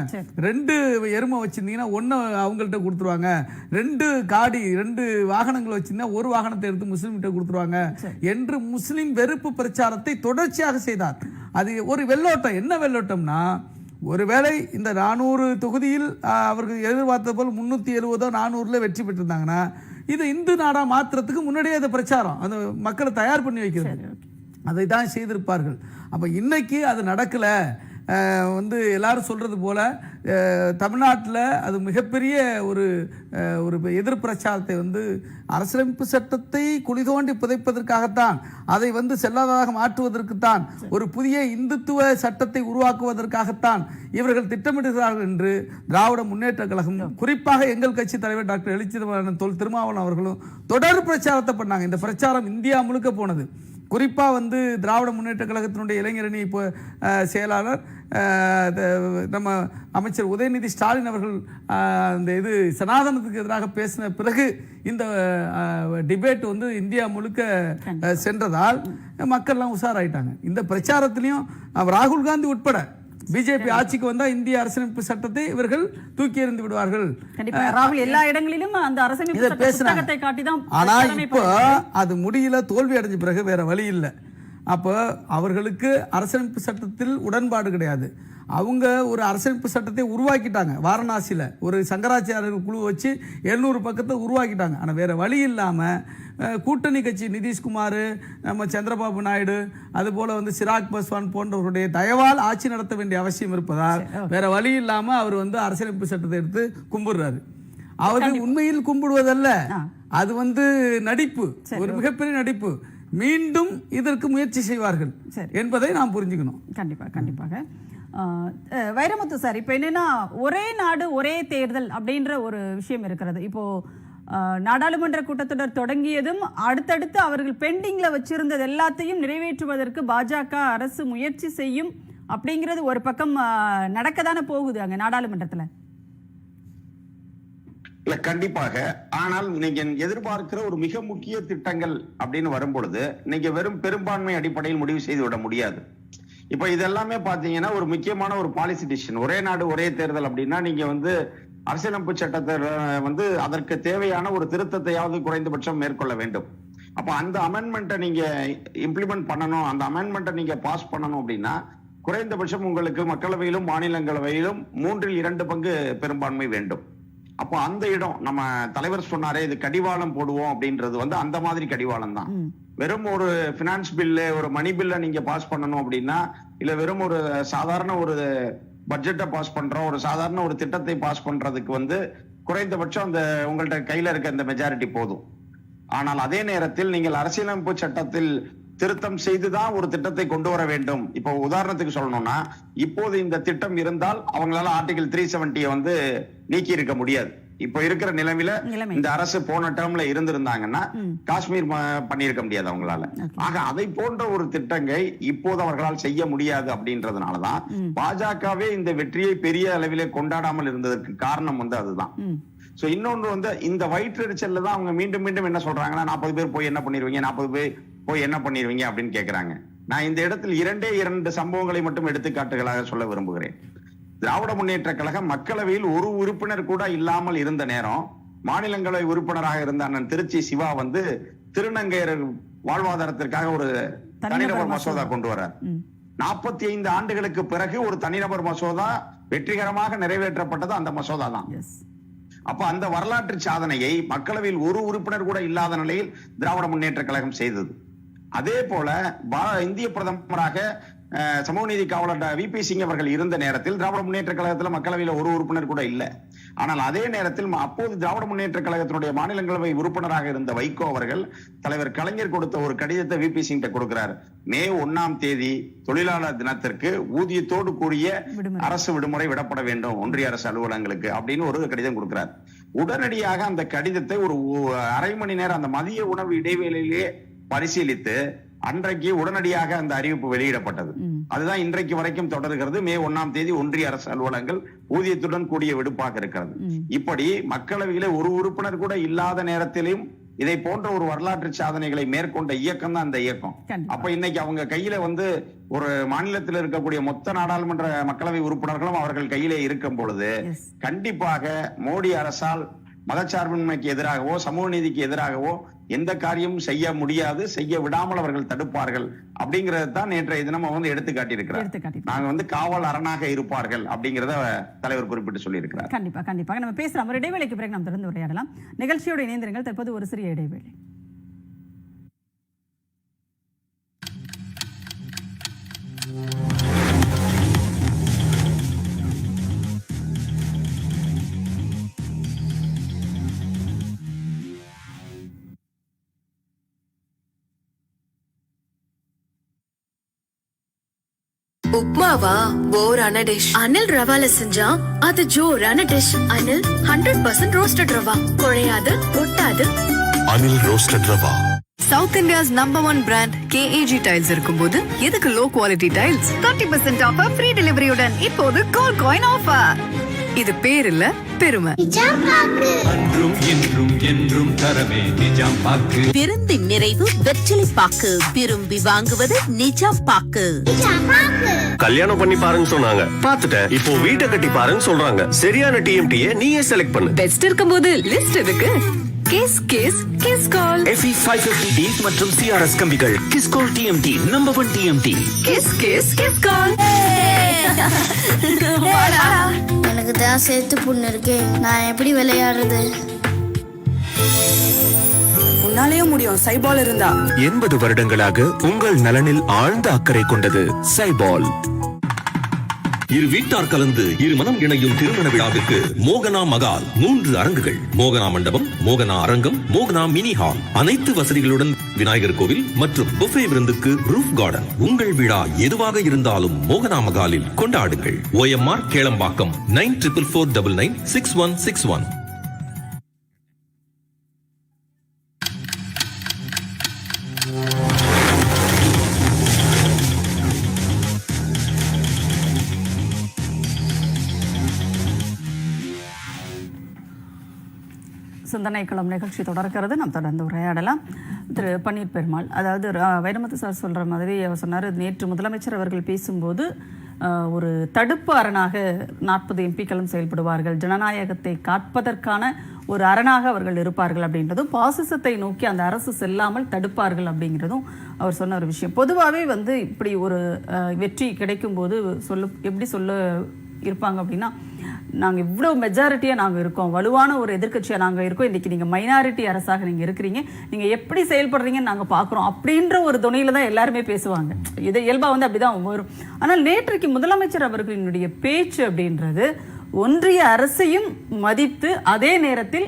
2 எருமை வச்சிருந்தீங்கன்னா 1 அவங்கள்ட்ட கொடுத்துருவாங்க, 2 வாகனங்கள் வச்சிருந்தா 1 வாகனத்தை எடுத்து முஸ்லிம்கிட்ட கொடுத்துருவாங்க என்று முஸ்லிம் வெறுப்பு பிரச்சாரத்தை தொடர்ச்சியாக செய்தார். அது ஒரு வெள்ளோட்டம். என்ன வெள்ளோட்டம்னா, ஒருவேளை இந்த 400 தொகுதியில் அவர்கள் எதிர்பார்த்த போல் 370 400 வெற்றி பெற்றிருந்தாங்கன்னா இது இந்து நாடா மாத்திரத்துக்கு முன்னாடியே அந்த பிரச்சாரம் அந்த மக்களை தயார் பண்ணி வைக்கிறது, அதை தான் செய்திருப்பார்கள். அப்ப இன்னைக்கு அது நடக்கல. வந்து எல்லாரும் சொல்றது போல தமிழ்நாட்டில் அது மிகப்பெரிய ஒரு எதிர் பிரச்சாரத்தை வந்து அரசியலமைப்பு சட்டத்தை குழி தோண்டி புதைப்பதற்காகத்தான், அதை வந்து செல்லாததாக மாற்றுவதற்குத்தான், ஒரு புதிய இந்துத்துவ சட்டத்தை உருவாக்குவதற்காகத்தான் இவர்கள் திட்டமிடுகிறார்கள் என்று திராவிட முன்னேற்ற கழகம், குறிப்பாக எங்கள் கட்சி தலைவர் டாக்டர் எழுச்சி திருமாவளவன் அவர்களும் தொடர் பிரச்சாரத்தை பண்ணாங்க. இந்த பிரச்சாரம் இந்தியா முழுக்க போனது. குறிப்பாக வந்து திராவிட முன்னேற்ற கழகத்தினுடைய இளைஞரணி இப்போ செயலாளர் நம்ம அமைச்சர் உதயநிதி ஸ்டாலின் அவர்கள் அந்த இது சனாதனத்துக்கு எதிராக பேசின பிறகு இந்த டிபேட் வந்து இந்தியா முழுக்க சென்றதால் மக்கள்லாம் உஷாராயிட்டாங்க. இந்த பிரச்சாரத்திலையும் ராகுல் காந்தி உட்பட பிஜேபி ஆட்சிக்கு வந்தா இந்திய அரசியலமைப்பு சட்டத்தை இவர்கள் தூக்கி எறிந்து விடுவார்கள். ராகுல் எல்லா இடங்களிலும் அந்த அரசியலமைப்பு புத்தகத்தை காட்டி தான். ஆனா இப்போ அது முடியல, தோல்வி அடைஞ்ச பிறகு வேற வழி இல்லை. அப்போ அவர்களுக்கு அரசியலமைப்பு சட்டத்தில் உடன்பாடு கிடையாது. அவங்க ஒரு அரசியலமைப்பு சட்டத்தை உருவாக்கிட்டாங்க. வாரணாசியில் ஒரு சங்கராச்சாரியர் குழு வச்சு 700 பக்கத்தை உருவாக்கிட்டாங்க. ஆனால் வேற வழி இல்லாமல் கூட்டணி கட்சி நிதிஷ்குமார், நம்ம சந்திரபாபு நாயுடு, அதுபோல வந்து சிராக் பஸ்வான் போன்றவருடைய தயவால் ஆட்சி நடத்த வேண்டிய அவசியம் இருப்பதால் வேற வழி இல்லாமல் அவர் வந்து அரசியலமைப்பு சட்டத்தை எடுத்து கும்பிடுறாரு. அவர் உண்மையில் கும்பிடுவதல்ல, அது வந்து நடிப்பு, ஒரு மிகப்பெரிய நடிப்பு. மீண்டும் இதற்கு முயற்சி செய்வார்கள் என்பதை நாம் புரிஞ்சுக்கணும். கண்டிப்பாக. வைரமுத்து சார், இப்போ என்னன்னா ஒரே நாடு ஒரே தேர்தல் அப்படின்ற ஒரு விஷயம் இருக்கிறது. இப்போ நாடாளுமன்ற கூட்டத்தொடர் தொடங்கியதும் அடுத்தடுத்து அவர்கள் பெண்டிங்ல வச்சிருந்தது எல்லாத்தையும் நிறைவேற்றுவதற்கு பாஜக அரசு முயற்சி செய்யும் அப்படிங்கிறது ஒரு பக்கம் நடக்கதானே போகுது அங்க நாடாளுமன்றத்துல. இல்ல, கண்டிப்பாக. ஆனால் நீங்க எதிர்பார்க்கிற ஒரு மிக முக்கிய திட்டங்கள் அப்படின்னு வரும்பொழுது நீங்க வெறும் பெரும்பான்மை அடிப்படையில் முடிவு செய்து விட முடியாது. இப்ப இதெல்லாமே பாத்தீங்கன்னா ஒரு முக்கியமான ஒரு பாலிசி டிசிஷன். ஒரே நாடு ஒரே தேர்தல் அப்படின்னா நீங்க வந்து அரசியலமைப்பு சட்டத்தை வந்து அதற்கு தேவையான ஒரு திருத்தத்தையாவது குறைந்தபட்சம் மேற்கொள்ள வேண்டும். அப்ப அந்த அமெண்ட்மெண்ட்டை நீங்க இம்ப்ளிமெண்ட் பண்ணணும், அந்த அமெண்ட்மெண்ட்டை நீங்க பாஸ் பண்ணணும் அப்படின்னா குறைந்தபட்சம் உங்களுக்கு மக்களவையிலும் மாநிலங்களவையிலும் 3/2 பங்கு பெரும்பான்மை வேண்டும். அப்போ அந்த இடம் நம்ம தலைவர் சொன்னாரே இது கடிவாளம் போடுவோம் அப்படின்றது வந்து அந்த மாதிரி கடிவாளம் தான். வெறும் ஒரு பினான்ஸ் பில்லு, ஒரு மணி பில்லை நீங்க பாஸ் பண்ணணும் அப்படின்னா, இல்ல வெறும் ஒரு சாதாரண ஒரு பட்ஜெட்டை பாஸ் பண்றோம், ஒரு சாதாரண ஒரு திட்டத்தை பாஸ் பண்றதுக்கு வந்து குறைந்தபட்சம் அந்த உங்கள்ட்ட கையில இருக்க இந்த மெஜாரிட்டி போதும். ஆனால் அதே நேரத்தில் நீங்கள் அரசியலமைப்பு சட்டத்தில் திருத்தம் செய்துதான் ஒரு திட்டத்தை கொண்டு வர வேண்டும். இப்போ உதாரணத்துக்கு சொல்லணும்னா, இப்போது இந்த திட்டம் இருந்தால் அவங்களால ஆர்டிகல் 370 வந்து நீக்கி இருக்க முடியாது. இப்போ இருக்கிற நிலைமையில இந்த அரசு போன டேர்ம்ல இருந்திருந்தாங்கன்னா காஷ்மீர் பண்ணியிருக்க முடியாது அவங்களால. ஆக அதை போன்ற ஒரு திட்டங்களை இப்போது அவர்களால் செய்ய முடியாது. அப்படின்றதுனாலதான் பாஜகவே இந்த வெற்றியை பெரிய அளவிலே கொண்டாடாமல் இருந்ததற்கு காரணம் வந்து அதுதான். சோ இன்னொன்று வந்து இந்த வயிற்றெரிச்சல்ல தான் அவங்க மீண்டும் மீண்டும் என்ன சொல்றாங்கன்னா, 40 பேர் போய் என்ன பண்ணிருவீங்க, 40 பேர் போய் என்ன பண்ணிருவீங்க அப்படின்னு கேக்குறாங்க. நான் இந்த இடத்தில் 2 சம்பவங்களை மட்டும் எடுத்துக்காட்டுகளாக சொல்ல விரும்புகிறேன். திராவிட முன்னேற்ற கழகம் மக்களவையில் ஒரு உறுப்பினர் கூட இல்லாமல் இருந்த நேரம், மாநிலங்களவை உறுப்பினராக இருந்த அண்ணன் திருச்சி சிவா வந்து திருநங்கையர் வாழ்வாதாரத்திற்காக ஒரு தனிநபர் மசோதா கொண்டு வரார். 45 ஆண்டுகளுக்கு பிறகு ஒரு தனிநபர் மசோதா வெற்றிகரமாக நிறைவேற்றப்பட்டது அந்த மசோதா தான். அப்ப அந்த வரலாற்று சாதனையை மக்களவையில் ஒரு உறுப்பினர் கூட இல்லாத நிலையில் திராவிட முன்னேற்ற கழகம் செய்தது. அதே போல இந்திய பிரதமராக சமூக நீதி காவலர் VP சிங் அவர்கள் இருந்த நேரத்தில் திராவிட முன்னேற்ற கழகத்தில் மக்களவையில் ஒரு உறுப்பினர் கூட இல்லை. ஆனால் அதே நேரத்தில் அப்போது திராவிட முன்னேற்ற கழகத்தினுடைய மாநிலங்களவை உறுப்பினராக இருந்த வைகோ அவர்கள் தலைவர் கலைஞர் கொடுத்த ஒரு கடிதத்தை VP சிங் கொடுக்கிறார். மே 1ஆம் தேதி தொழிலாளர் தினத்திற்கு ஊதியத்தோடு கூடிய அரசு விடுமுறை விடப்பட வேண்டும் ஒன்றிய அரசு அலுவலகங்களுக்கு அப்படின்னு ஒரு கடிதம் கொடுக்கிறார். உடனடியாக அந்த கடிதத்தை ஒரு அரை மணி நேரம் அந்த மதிய உணவு இடைவேளையிலேயே பரிசீலித்து அன்றைக்கு உடனடியாக அந்த அறிவிப்பு வெளியிடப்பட்டது. அதுதான் இன்றைக்கு வரைக்கும் தொடர்கிறது. மே 1ஆம் தேதி ஒன்றிய அரசு அலுவலகங்கள் ஊதியத்துடன் கூடிய விடுப்பாக இருக்கிறது. இப்படி மக்களவையிலே ஒரு உறுப்பினர் கூட இல்லாத நேரத்திலும் இதை போன்ற ஒரு வரலாற்று சாதனைகளை மேற்கொண்ட இயக்கம் தான் அந்த இயக்கம். அப்ப இன்னைக்கு அவங்க கையில ஒரு மாநிலத்தில் இருக்கக்கூடிய மொத்த நாடாளுமன்ற மக்களவை உறுப்பினர்களும் அவர்கள் கையிலே இருக்கும் பொழுது கண்டிப்பாக மோடி அரசால் மதச்சார்பின்மைக்கு எதிராகவோ சமூக நீதிக்கு எதிராகவோ எந்த காரியமும் செய்ய முடியாது, செய்ய விடாமல் அவர்கள் தடுப்பார்கள் அப்படிங்கறது தான் நேற்றைய தினம் எடுத்து காட்டியிருக்கிறார். நாங்க காவல் அரணாக இருப்பார்கள் அப்படிங்கறத தலைவர் குறிப்பிட்டு சொல்லி இருக்கிறார். கண்டிப்பாக நம்ம பேசலாம். ஒரு இடைவேளைக்கு பிறகு நாம் தொடர்ந்து உரையாடலாம். நிகழ்ச்சியோட இணைந்திருங்கள். தற்போது ஒரு சிறிய இடைவேளை. உப்மாவா போரான டிஷ். அனில் ரவால செஞ்சா அது ஜோரான டிஷ். அனில் 100% ரோஸ்டட் ரவா, குழையாது, ஒட்டாது. Anil roasted rava. South India's number 1 brand KAG tiles இருக்கும்போது எதுக்கு low quality tiles? 30% offer free டெலிவரியுடன் இப்போது கோல்ட் காயின் ஆஃபர். இது பேர் இல்ல, பெருமை. விருந்தின் நிறைவு வெற்றிலை பாக்கு. விரும்பி வாங்குவது நிஜாம் பாக்கு. கல்யாணம் பண்ணி பாருன்னு சொன்னாங்க, பார்த்துட்டேன். இப்போ வீட்டை கட்டி பாருன்னு சொல்றாங்க. சரியான TMTயை நீயே செலக்ட் பண்ணு. பெஸ்ட் இருக்கும்போது லிஸ்ட் எதுக்கு? கிஸ்கால். FE 550D மற்றும் CRS கம்பிகள். Kiscol TMT number 1 TMT. Kiskal. எனக்கு தான் சேர்த்து புண்ணு இருக்கு, நான் எப்படி விளையாடுறது? உன்னாலேயும் முடியும், சைபால் இருந்தா. 80 வருடங்களாக உங்கள் நலனில் ஆழ்ந்த அக்கறை கொண்டது சைபால். இரு வீட்டார் கலந்து இரு மனம் இணையும் திருமண விழாவிற்கு மோகனா மகால் 3 அரங்குகள். மோகனா மண்டபம், மோகனா அரங்கம், மோகனா மினி ஹால். அனைத்து வசதிகளுடன் விநாயகர் கோவில் மற்றும் புஃபே விருந்துக்கு ரூஃப் கார்டன். உங்கள் விழா எதுவாக இருந்தாலும் மோகனா மகாலில் கொண்டாடுங்கள். OMR கேளம்பாக்கம் 9444996161. சிந்தனைக்களம் நிகழ்ச்சி தொடர்கிறது. நாம் தொடர்ந்து உரையாடலாம். திரு பன்னீர் பெருமாள், அதாவது வைரமுத்து சார் சொல்கிற மாதிரி அவர் சொன்னார், நேற்று முதலமைச்சர் அவர்கள் பேசும்போது ஒரு தடுப்பு அரணாக 40 MPக்களும் செயல்படுவார்கள், ஜனநாயகத்தை காப்பதற்கான ஒரு அரணாக அவர்கள் இருப்பார்கள் அப்படின்றதும், பாசிசத்தை நோக்கி அந்த அரசு செல்லாமல் தடுப்பார்கள் அப்படிங்கிறதும் அவர் சொன்ன ஒரு விஷயம். பொதுவாகவே இப்படி ஒரு வெற்றி கிடைக்கும்போது எப்படி சொல்ல இருப்பாங்க அப்படின்னா, நாங்கள் இவ்வளோ மெஜாரிட்டியாக நாங்கள் இருக்கோம், வலுவான ஒரு எதிர்க்கட்சியாக நாங்கள் இருக்கோம், இன்றைக்கி நீங்கள் மைனாரிட்டி அரசாக நீங்கள் இருக்கிறீங்க, நீங்கள் எப்படி செயல்படுறீங்கன்னு நாங்கள் பார்க்குறோம் அப்படின்ற ஒரு துணையில் தான் எல்லாருமே பேசுவாங்க. இது இயல்பாக அப்படி தான் வரும். ஆனால் நேற்றைக்கு முதலமைச்சர் அவர்களினுடைய பேச்சு அப்படின்றது ஒன்றிய அரசையும் மதித்து அதே நேரத்தில்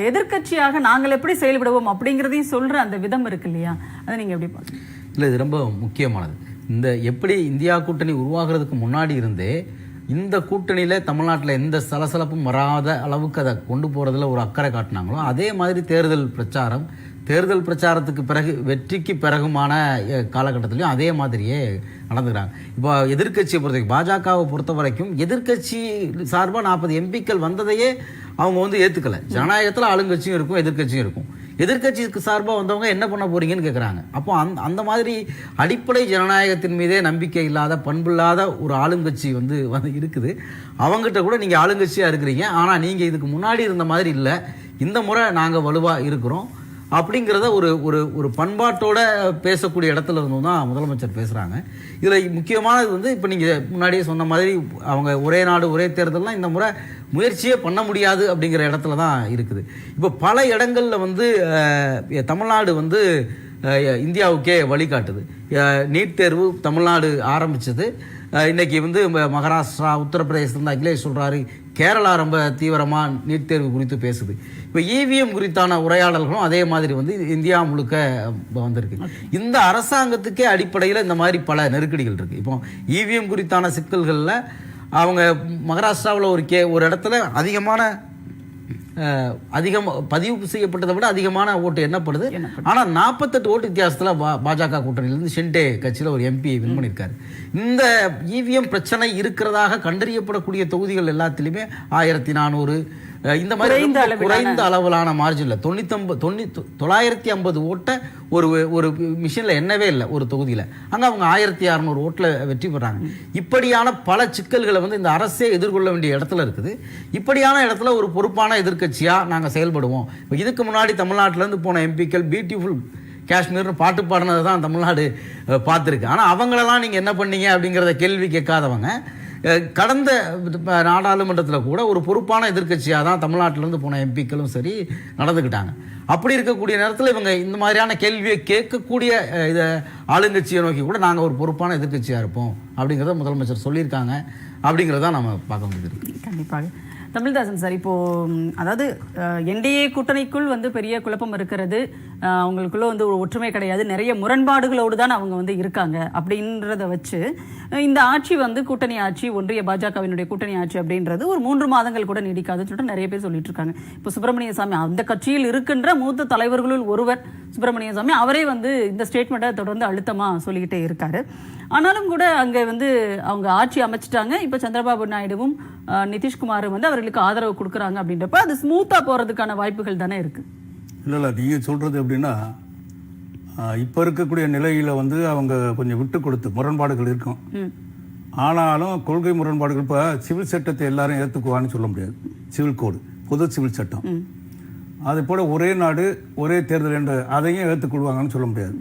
எதிர்க்கட்சியாக நாங்கள் எப்படி செயல்படுவோம் அப்படிங்கிறதையும் சொல்கிற அந்த விதம் இருக்கு இல்லையா, அதை நீங்கள் எப்படி பார்க்குறீங்க? இல்லை, இது ரொம்ப முக்கியமானது. எப்படி இந்தியா கூட்டணி உருவாகிறதுக்கு முன்னாடி இருந்தே இந்த கூட்டணியில் தமிழ்நாட்டில் எந்த சலசலப்பும் வராத அளவுக்கு அதை கொண்டு போகிறதுல ஒரு அக்கறை காட்டினாங்களோ, அதே மாதிரி தேர்தல் பிரச்சாரத்துக்கு பிறகு வெற்றிக்கு பிறகுமான காலகட்டத்திலையும் அதே மாதிரியே நடந்துக்கிறாங்க. இப்போ எதிர்க்கட்சியை பாஜகவை பொறுத்த வரைக்கும் எதிர்க்கட்சி சார்பாக 40 MPக்கள் வந்ததையே அவங்க ஏற்றுக்கலை. ஜனநாயகத்தில் ஆளுங்கட்சியும் இருக்கும், எதிர்க்கட்சியும் இருக்கும். எதிர்க்கட்சிக்கு சார்பாக வந்தவங்க என்ன பண்ண போறீங்கன்னு கேட்குறாங்க. அப்போ அந்த மாதிரி அடிப்படை ஜனநாயகத்தின் மீதே நம்பிக்கை இல்லாத, பண்பில்லாத ஒரு ஆளுங்கட்சி இருக்குது. அவங்ககிட்ட கூட நீங்கள் ஆளுங்கட்சியாக இருக்கிறீங்க, ஆனால் நீங்கள் இதுக்கு முன்னாடி இருந்த மாதிரி இல்லை, இந்த முறை நாங்கள் வலுவாக இருக்கிறோம் அப்படிங்கிறத ஒரு பண்பாட்டோட பேசக்கூடிய இடத்துல இருந்தும் தான் முதலமைச்சர் பேசுகிறாங்க. இதில் முக்கியமானது இப்போ நீங்கள் முன்னாடியே சொன்ன மாதிரி அவங்க ஒரே நாடு ஒரே தேர்தல்லாம் இந்த முறை முயற்சியே பண்ண முடியாது அப்படிங்கிற இடத்துல தான் இருக்குது. இப்போ பல இடங்களில் தமிழ்நாடு இந்தியாவுக்கே வழிகாட்டுது. நீட் தேர்வு தமிழ்நாடு ஆரம்பிச்சது. இன்னைக்கு வந்து மகாராஷ்டிரா, உத்தரப்பிரதேசம் அகிலேஷ் சொல்றாரு, கேரளா ரொம்ப தீவிரமாக நீட் தேர்வு குறித்து பேசுது. இப்போ இவிஎம் குறித்தான உரையாடல்களும் அதே மாதிரி வந்து இந்தியா முழுக்க வந்திருக்கு. இந்த அரசாங்கத்துக்கே அடிப்படையில் இந்த மாதிரி பல நெருக்கடிகள் இருக்குது. இப்போ இவிஎம் குறித்தான சிக்கல்களில் அவங்க மகாராஷ்டிராவில் ஒரு இடத்துல அதிகம் பதிவு செய்யப்பட்டதை விட அதிகமான ஓட்டு எண்ணப்படுது. ஆனால் 48 ஓட்டு வித்தியாசத்தில் பாஜக கூட்டணியிலிருந்து ஷிண்டே கட்சியில் ஒரு எம்பி வின் பண்ணியிருக்காரு. இந்த இவிஎம் பிரச்சனை இருக்கிறதாக கண்டறியப்படக்கூடிய தொகுதிகள் எல்லாத்திலுமே 1400 இந்த மாதிரி குறைந்த அளவிலான மார்ஜினில் 950 ஓட்டை ஒரு மிஷினில் எண்ணவே இல்லை ஒரு தொகுதியில். அங்கே அவங்க 1600 ஓட்டில் வெற்றி பெறாங்க. இப்படியான பல சிக்கல்களை வந்து இந்த அரசே எதிர்கொள்ள வேண்டிய இடத்துல இருக்குது. இப்படியான இடத்துல ஒரு பொறுப்பான எதிர்க்கட்சியாக நாங்கள் செயல்படுவோம். இப்போ இதுக்கு முன்னாடி தமிழ்நாட்டிலேருந்து போன எம்பிக்கள் பியூட்டிஃபுல் காஷ்மீர்னு பாட்டு பாடினதை தான் தமிழ்நாடு பார்த்துருக்கு. ஆனால் அவங்களெல்லாம் நீங்கள் என்ன பண்ணீங்க அப்படிங்கிறத கேள்வி கேட்காதவங்க கடந்த நாடாளுமன்றத்தில் கூட ஒரு பொறுப்பான எதிர்க்கட்சியாக தான் தமிழ்நாட்டிலேருந்து போன எம்பிக்களும் சரி நடந்துக்கிட்டாங்க. அப்படி இருக்கக்கூடிய நேரத்தில் இவங்க இந்த மாதிரியான கேள்வியை கேட்கக்கூடிய இதை ஆளுங்கட்சியை நோக்கி கூட நாங்கள் ஒரு பொறுப்பான எதிர்க்கட்சியாக இருப்போம் அப்படிங்கிறத முதலமைச்சர் சொல்லியிருக்காங்க. அப்படிங்கிறத நம்ம பார்க்க முடியுது. கண்டிப்பாக தமிழ்தாசன் சார், இப்போ அதாவது என்டிஏ கூட்டணிக்குள் வந்து பெரிய குழப்பம் இருக்கிறது, அவங்களுக்குள்ள வந்து ஒரு ஒற்றுமை கிடையாது, நிறைய முரண்பாடுகளோடு தான் அவங்க வந்து இருக்காங்க. அப்படின்றத வச்சு இந்த ஆட்சி வந்து கூட்டணி ஆட்சி, ஒன்றிய பாஜகவினுடைய கூட்டணி ஆட்சி அப்படின்றது ஒரு 3 மாதங்கள் கூட நீடிக்காதுன்னு சொல்லிட்டு நிறைய பேர் சொல்லிட்டு இருக்காங்க. இப்போ சுப்பிரமணிய சாமி அந்த கட்சியில் இருக்கின்ற மூத்த தலைவர்களுள் ஒருவர் சுப்பிரமணிய சாமி, அவரே வந்து இந்த ஸ்டேட்மெண்ட்டை தொடர்ந்து அழுத்தமாக சொல்லிக்கிட்டே இருக்காரு. ஆனாலும் கூட அங்கே வந்து அவங்க ஆட்சி அமைச்சிட்டாங்க. இப்போ சந்திரபாபு நாயுடுவும் நிதிஷ்குமாரும் வந்து அவர்களுக்கு ஆதரவு கொடுக்குறாங்க. அப்படின்றப்ப அது ஸ்மூத்தாக போகிறதுக்கான வாய்ப்புகள் தானே இருக்குது. இல்லை நீங்கள் சொல்கிறது எப்படின்னா, இப்போ இருக்கக்கூடிய நிலையில் வந்து அவங்க கொஞ்சம் விட்டு கொடுத்து முரண்பாடுகள் இருக்கும். ஆனாலும் கொள்கை முரண்பாடுகள், இப்போ சிவில் சட்டத்தை எல்லாரும் ஏற்றுக்குவான்னு சொல்ல முடியாது. சிவில் கோடு, பொது சிவில் சட்டம், அதே போல் ஒரே நாடு ஒரே தேர்தல் என்ற அதையும் ஏற்றுக்கொள்வாங்கன்னு சொல்ல முடியாது.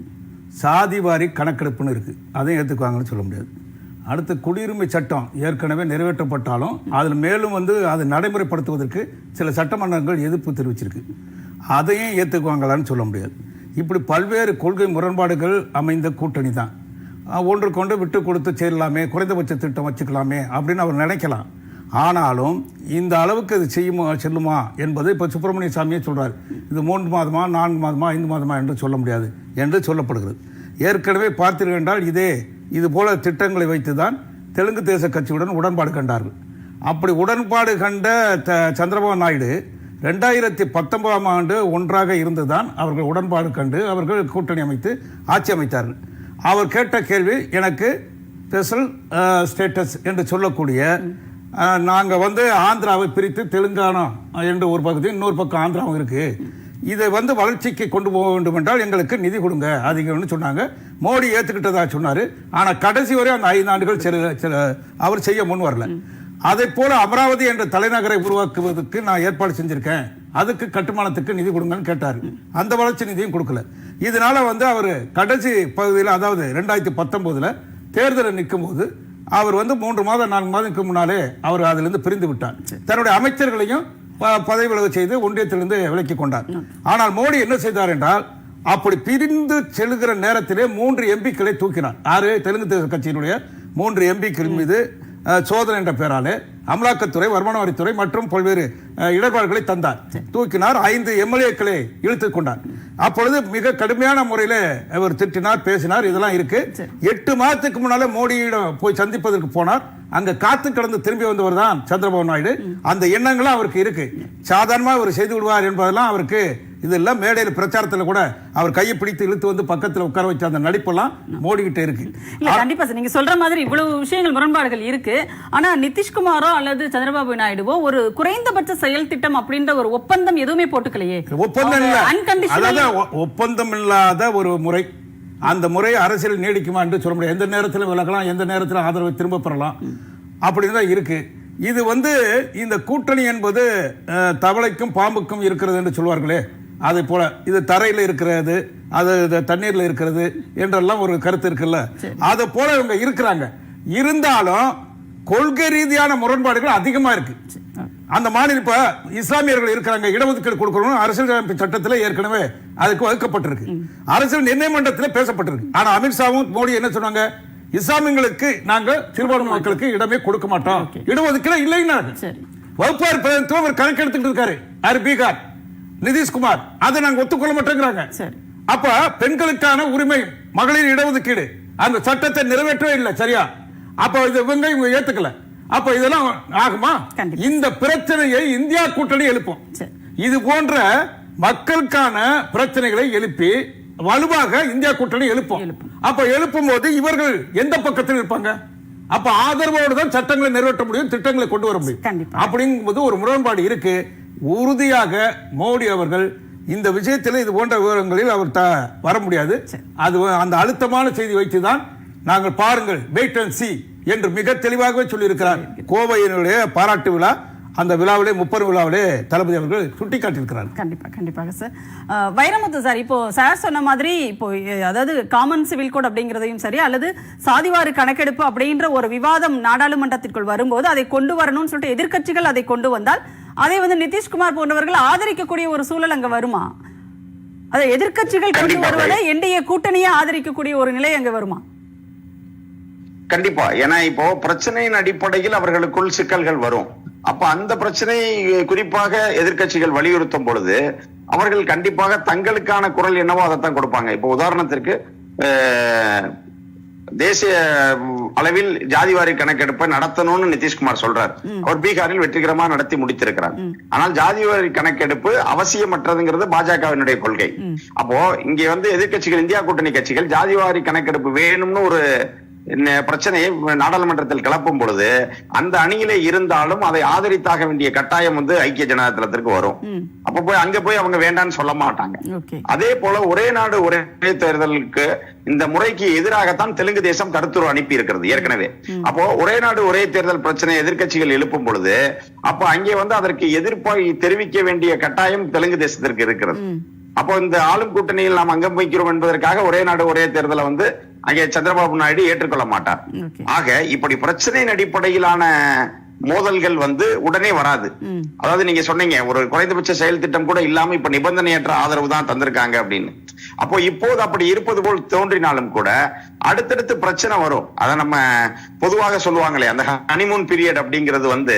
சாதி வாரி கணக்கெடுப்புன்னு இருக்குது, அதையும் ஏற்றுக்குவாங்கன்னு சொல்ல முடியாது. அடுத்து குடியுரிமை சட்டம் ஏற்கனவே நிறைவேற்றப்பட்டாலும் அதில் மேலும் வந்து அதை நடைமுறைப்படுத்துவதற்கு சில சட்டமன்றங்கள் எதிர்ப்பு தெரிவிச்சிருக்கு, அதையும் ஏற்றுக்குவாங்களான்னு சொல்ல முடியாது. இப்படி பல்வேறு கொள்கை முரண்பாடுகள் அமைந்த கூட்டணி தான். ஒன்றுக்கொண்டு விட்டு கொடுத்து சேரலாமே, குறைந்தபட்ச திட்டம் வச்சுக்கலாமே அப்படின்னு அவர் நினைக்கலாம். ஆனாலும் இந்த அளவுக்கு இது செல்லுமா என்பது இப்போ சுப்பிரமணிய சாமியே சொல்கிறார். இது 3 மாதமா 4 மாதமா 5 மாதமா என்று சொல்ல முடியாது என்று சொல்லப்படுகிறது. ஏற்கனவே பார்த்தீர்கள் என்றால் இது போல திட்டங்களை வைத்து தான் தெலுங்கு தேச கட்சியுடன் உடன்பாடு கண்டார்கள். அப்படி உடன்பாடு கண்ட சந்திரபாபு நாயுடு 2019ஆம் ஆண்டு ஒன்றாக இருந்துதான் அவர்கள் உடன்பாடு கண்டு அவர்கள் கூட்டணி அமைத்து ஆட்சி அமைத்தார்கள். அவர் கேட்ட கேள்வி, எனக்கு ஸ்பெஷல் ஸ்டேட்டஸ் என்று சொல்லக்கூடிய, நாங்கள் வந்து ஆந்திராவை பிரித்து தெலுங்கானா என்று ஒரு பகுதி, இன்னொரு பக்கம் ஆந்திராவும் இருக்குது, இதை வந்து வளர்ச்சிக்கு கொண்டு போக வேண்டும் என்றால் எங்களுக்கு நிதி கொடுங்க அதிகம்னு சொன்னாங்க. மோடி ஏற்றுக்கிட்டதா சொன்னார். ஆனால் கடைசி வரை அந்த 5 ஆண்டுகள் அவர் செய்ய முன் வரல. அதை போல அமராவதி என்ற தலைநகரை உருவாக்குவதற்கு நான் ஏற்பாடு செஞ்சிருக்கேன், அதுக்கு கட்டுமானத்துக்கு நிதி கொடுங்கன்னு கேட்டார். அந்த வளர்ச்சி நிதியும் கொடுக்கல. இதனால வந்து அவர் கடைசி பகுதியில், அதாவது 2019 தேர்தலில் நிற்கும் போது அவர் வந்து 3 மாதம் 4 மாதத்துக்கு முன்னாலே அவர் அதிலிருந்து பிரிந்து விட்டார். தன்னுடைய அமைச்சர்களையும் பதவி விலக செய்து ஒன்றியத்திலிருந்து விலக்கி கொண்டார். ஆனால் மோடி என்ன செய்தார் என்றால், அப்படி பிரிந்து செல்கிற நேரத்திலே 3 எம்பிக்களை தூக்கினார். 6 தெலுங்கு தேச கட்சியினுடைய 3 எம்பிக்கள் மீது சோதனை என்ற பெயராலே அமலாக்கத்துறை, வருமான வரித்துறை மற்றும் பல்வேறு இடர்பாடுகளை தந்தார். தூக்கினார். 5 எம்எல்ஏக்களை இழுத்துக் கொண்டார். அப்பொழுது மிக கடுமையான முறையில் அவர் திட்டினார், பேசினார். இதெல்லாம் இருக்கு. 8 மாதத்துக்கு முன்னாலே மோடியிடம் போய் சந்திப்பதற்கு போனார். அங்க காத்து கடந்து திரும்பி வந்தவர் தான் சந்திரபாபு நாயுடு. அந்த எண்ணங்களும் அவருக்கு இருக்கு. சாதாரணமாக அவர் செய்து விடுவார் என்பதெல்லாம் அவருக்கு இதெல்லாம் மேடையில் பிரச்சாரத்தில் கூட அவர் கையை பிடித்து இழுத்து வந்து பக்கத்தில் உட்கார வச்ச அந்த நடிப்பெல்லாம் மோடி கிட்ட இருக்கு. இல்ல, கண்டிப்பா சார், நீங்க சொல்ற மாதிரி இவ்வளவு விஷயங்கள் முரண்பாடுகள் இருக்கு. ஆனா நிதிஷ்குமாரோ அல்லது சந்திரபாபு நாயுடுவோ ஒரு குறைந்தபட்ச செயல் திட்டம் அப்படின்ற ஒரு ஒப்பந்தம் எதுவுமே போட்டுக்கலையே. ஒப்பந்தம் இல்ல, ஒப்பந்தம் இல்லாத ஒரு முறை. அந்த முறை அரசியல் நீடிக்குமா என்று சொல்ல முடியாது. எந்த நேரத்தில் விலகலாம், எந்த நேரத்தில் ஆதரவை திரும்ப பெறலாம், அப்படின்னு தான் இருக்கு. இது வந்து இந்த கூட்டணி என்பது தவளைக்கும் பாம்புக்கும் இருக்கிறது என்று சொல்வார்களே, அதே போல இது தரையில் இருக்கிறது, அது தண்ணீர்ல இருக்கிறது என்றெல்லாம் ஒரு கருத்து இருக்குல்ல, அதை போல இவங்க இருக்கிறாங்க. இருந்தாலும் கொள்கை ரீதியான முரண்பாடுகள் அதிகமா இருக்கு. அந்த மாநில இப்ப இஸ்லாமியர்கள் இருக்கிறாங்க, இடஒதுக்கீடு கொடுக்கணும் அரசியல் சட்டத்தில் ஏற்கனவே அதுக்கு வகுக்கப்பட்டிருக்கு, அரசியல் நிர்ணய மன்றத்தில் பேசப்பட்டிருக்கு. ஆனா அமித்ஷாவும் மோடி என்ன சொன்னாங்க, இஸ்லாமியர்களுக்கு நாங்க சிறுபான்மை மக்களுக்கு இடமே கொடுக்க மாட்டோம், இடஒதுக்கீடு இல்லைன்னாங்க. வகுப்பார் பிரதிநிதித்துவம் அவர் கணக்கெடுத்துட்டு இருக்காரு யாரு, பீகார் நிதிஷ்குமார், அதை நாங்க ஒத்துக்கொள்ள மாட்டேங்கிறாங்க. அப்ப பெண்களுக்கான உரிமை, மகளிர் இடஒதுக்கீடு அந்த சட்டத்தை நிறைவேற்றவே இல்லை சரியா. அப்ப இவங்க ஏத்துக்கல. அப்ப இதெல்லாம் ஆகுமா? இந்த பிரச்சனையை இந்தியா கூட்டணி எழுப்பும். இது போன்ற மக்களுக்கான பிரச்சனைகளை எழுப்பி வலுவாக இந்தியா கூட்டணி எழுப்பும். அப்ப எழுப்பும் போது இவர்கள் எந்த பக்கத்தில் இருப்பாங்க? அப்ப ஆதரவோடு தான் சட்டங்களை நிறைவேற்ற முடியும், திட்டங்களை கொண்டு வர முடியும். அப்படிங்கும்போது ஒரு முரண்பாடு இருக்கு. உறுதியாக மோடி அவர்கள் இந்த விஷயத்தில் இது போன்ற விவரங்களில் அவர் வர முடியாது. அது அந்த அழுத்தமான செய்தி வைத்துதான் நாங்கள் பாருங்கள் வெயிட் அண்ட் சி என்று மிக தெளிவாகவே சொல்லியிருக்கிறார். கோவையினுடைய பாராட்டு விழா, அந்த விழாவிலே 30 விழாவிலே தளபதி அவர்கள் சுட்டிக்காட்டியிருக்கிறார். கண்டிப்பாக சார். வைரமுத்து சார், இப்போ சார் சொன்ன மாதிரி இப்போ அதாவது காமன் சிவில் கோட் அப்படிங்கிறதையும் சரி அல்லது சாதிவாரி கணக்கெடுப்பு அப்படின்ற ஒரு விவாதம் நாடாளுமன்றத்திற்குள் வரும்போது அதை கொண்டு வரணும்னு சொல்லிட்டு எதிர்க்கட்சிகள் அதை கொண்டு வந்தால் அதை வந்து நிதிஷ்குமார் போன்றவர்கள் ஆதரிக்கக்கூடிய ஒரு சூழல் அங்க வருமா? அதை எதிர்க்கட்சிகள் கொண்டு வருவதை என்டிஏ கூட்டணியை ஆதரிக்கக்கூடிய ஒரு நிலை அங்க வருமா? கண்டிப்பா. ஏன்னா இப்போ பிரச்சனையின் அடிப்படையில் அவர்களுக்குள் சிக்கல்கள் வரும். அப்ப அந்த பிரச்சனை குறிப்பாக எதிர்க்கட்சிகள் வலியுறுத்தும் பொழுது அவர்கள் கண்டிப்பாக தங்களுக்கான குரல் என்னவோ அதைத்தான் கொடுப்பாங்க. இப்போ உதாரணத்திற்கு தேசிய அளவில் ஜாதிவாரி கணக்கெடுப்பை நடத்தணும்னு நிதிஷ்குமார் சொல்றார். அவர் பீகாரில் வெற்றிகரமா நடத்தி முடித்திருக்கிறார். ஆனால் ஜாதிவாரி கணக்கெடுப்பு அவசியமற்றதுங்கிறது பாஜகவினுடைய கொள்கை. அப்போ இங்க வந்து எதிர்க்கட்சிகள், இந்தியா கூட்டணி கட்சிகள் ஜாதிவாரி கணக்கெடுப்பு வேணும்னு ஒரு பிரச்சனையை நாடாளுமன்றத்தில் கிளப்பும் பொழுது அந்த அணியிலே இருந்தாலும் அதை ஆதரித்தாக வேண்டிய கட்டாயம் வந்து ஐக்கிய ஜனதா தளத்திற்கு வரும். அப்ப போய் அங்க போய் அவங்க வேண்டான்னு சொல்ல மாட்டாங்க. அதே போல ஒரே நாடு ஒரே தேர்தலுக்கு இந்த முறைக்கு எதிராகத்தான் தெலுங்கு தேசம் கருத்துரு அனுப்பி இருக்கிறது ஏற்கனவே. அப்போ ஒரே நாடு ஒரே தேர்தல் பிரச்சனை எதிர்க்கட்சிகள் எழுப்பும் பொழுது அப்ப அங்கே வந்து அதற்கு எதிர்ப்பை தெரிவிக்க வேண்டிய கட்டாயம் தெலுங்கு தேசத்திற்கு இருக்கிறது. அப்போ இந்த ஆளும் கூட்டணியில் நாம் அங்கம் வைக்கிறோம் என்பதற்காக ஒரே நாடு ஒரே தேர்தலை வந்து அங்கே சந்திரபாபு நாயுடு ஏற்றுக்கொள்ள மாட்டார். ஆக இப்படி பிரச்சனையின் அடிப்படையிலான மோதல்கள் வந்து உடனே வராது. அதாவது நீங்க சொன்னீங்க ஒரு குறைந்தபட்ச செயல் திட்டம் கூட இல்லாம இப்ப நிபந்தனையற்ற ஆதரவு தான் தந்திருக்காங்க அப்படின்னு. அப்போ இப்போது அப்படி இருப்பது போல் தோன்றினாலும் கூட அடுத்தடுத்து பிரச்சனை வரும். அதை நம்ம பொதுவாக சொல்லுவாங்களே, அந்த ஹனிமூன் பீரியட் அப்படிங்கிறது வந்து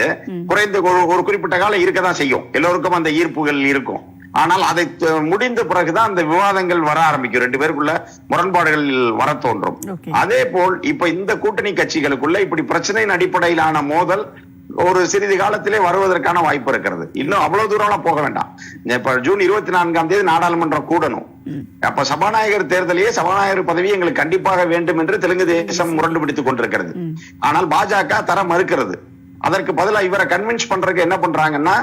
குறைந்த ஒரு குறிப்பிட்ட காலம் இருக்கதான் செய்யும். எல்லோருக்கும் அந்த ஈர்ப்புகள் இருக்கும். ஆனால் அதை முடிந்த பிறகுதான் அந்த விவாதங்கள் வர ஆரம்பிக்கும், ரெண்டு பேருக்குள்ள முரண்பாடுகள் வர தோன்றும். அதே போல் இப்ப இந்த கூட்டணி கட்சிகளுக்குள்ள இப்படி பிரச்சனையின் அடிப்படையிலான மோதல் ஒரு சிறிது காலத்திலே வருவதற்கான வாய்ப்பு இருக்கிறது. இன்னும் அவ்வளவு தூரம் போக வேண்டாம். இப்ப ஜூன் 24ஆம் தேதி நாடாளுமன்றம் கூடணும். அப்ப சபாநாயகர் தேர்தலையே சபாநாயகர் பதவி எங்களுக்கு கண்டிப்பாக வேண்டும் என்று தெலுங்கு தேசம் முரண்டு பிடித்துக் கொண்டிருக்கிறது. ஆனால் பாஜக தர மறுக்கிறது. அதற்கு பதிலாக இவரை கன்வின்ஸ் பண்றதுக்கு என்ன பண்றாங்கன்னா,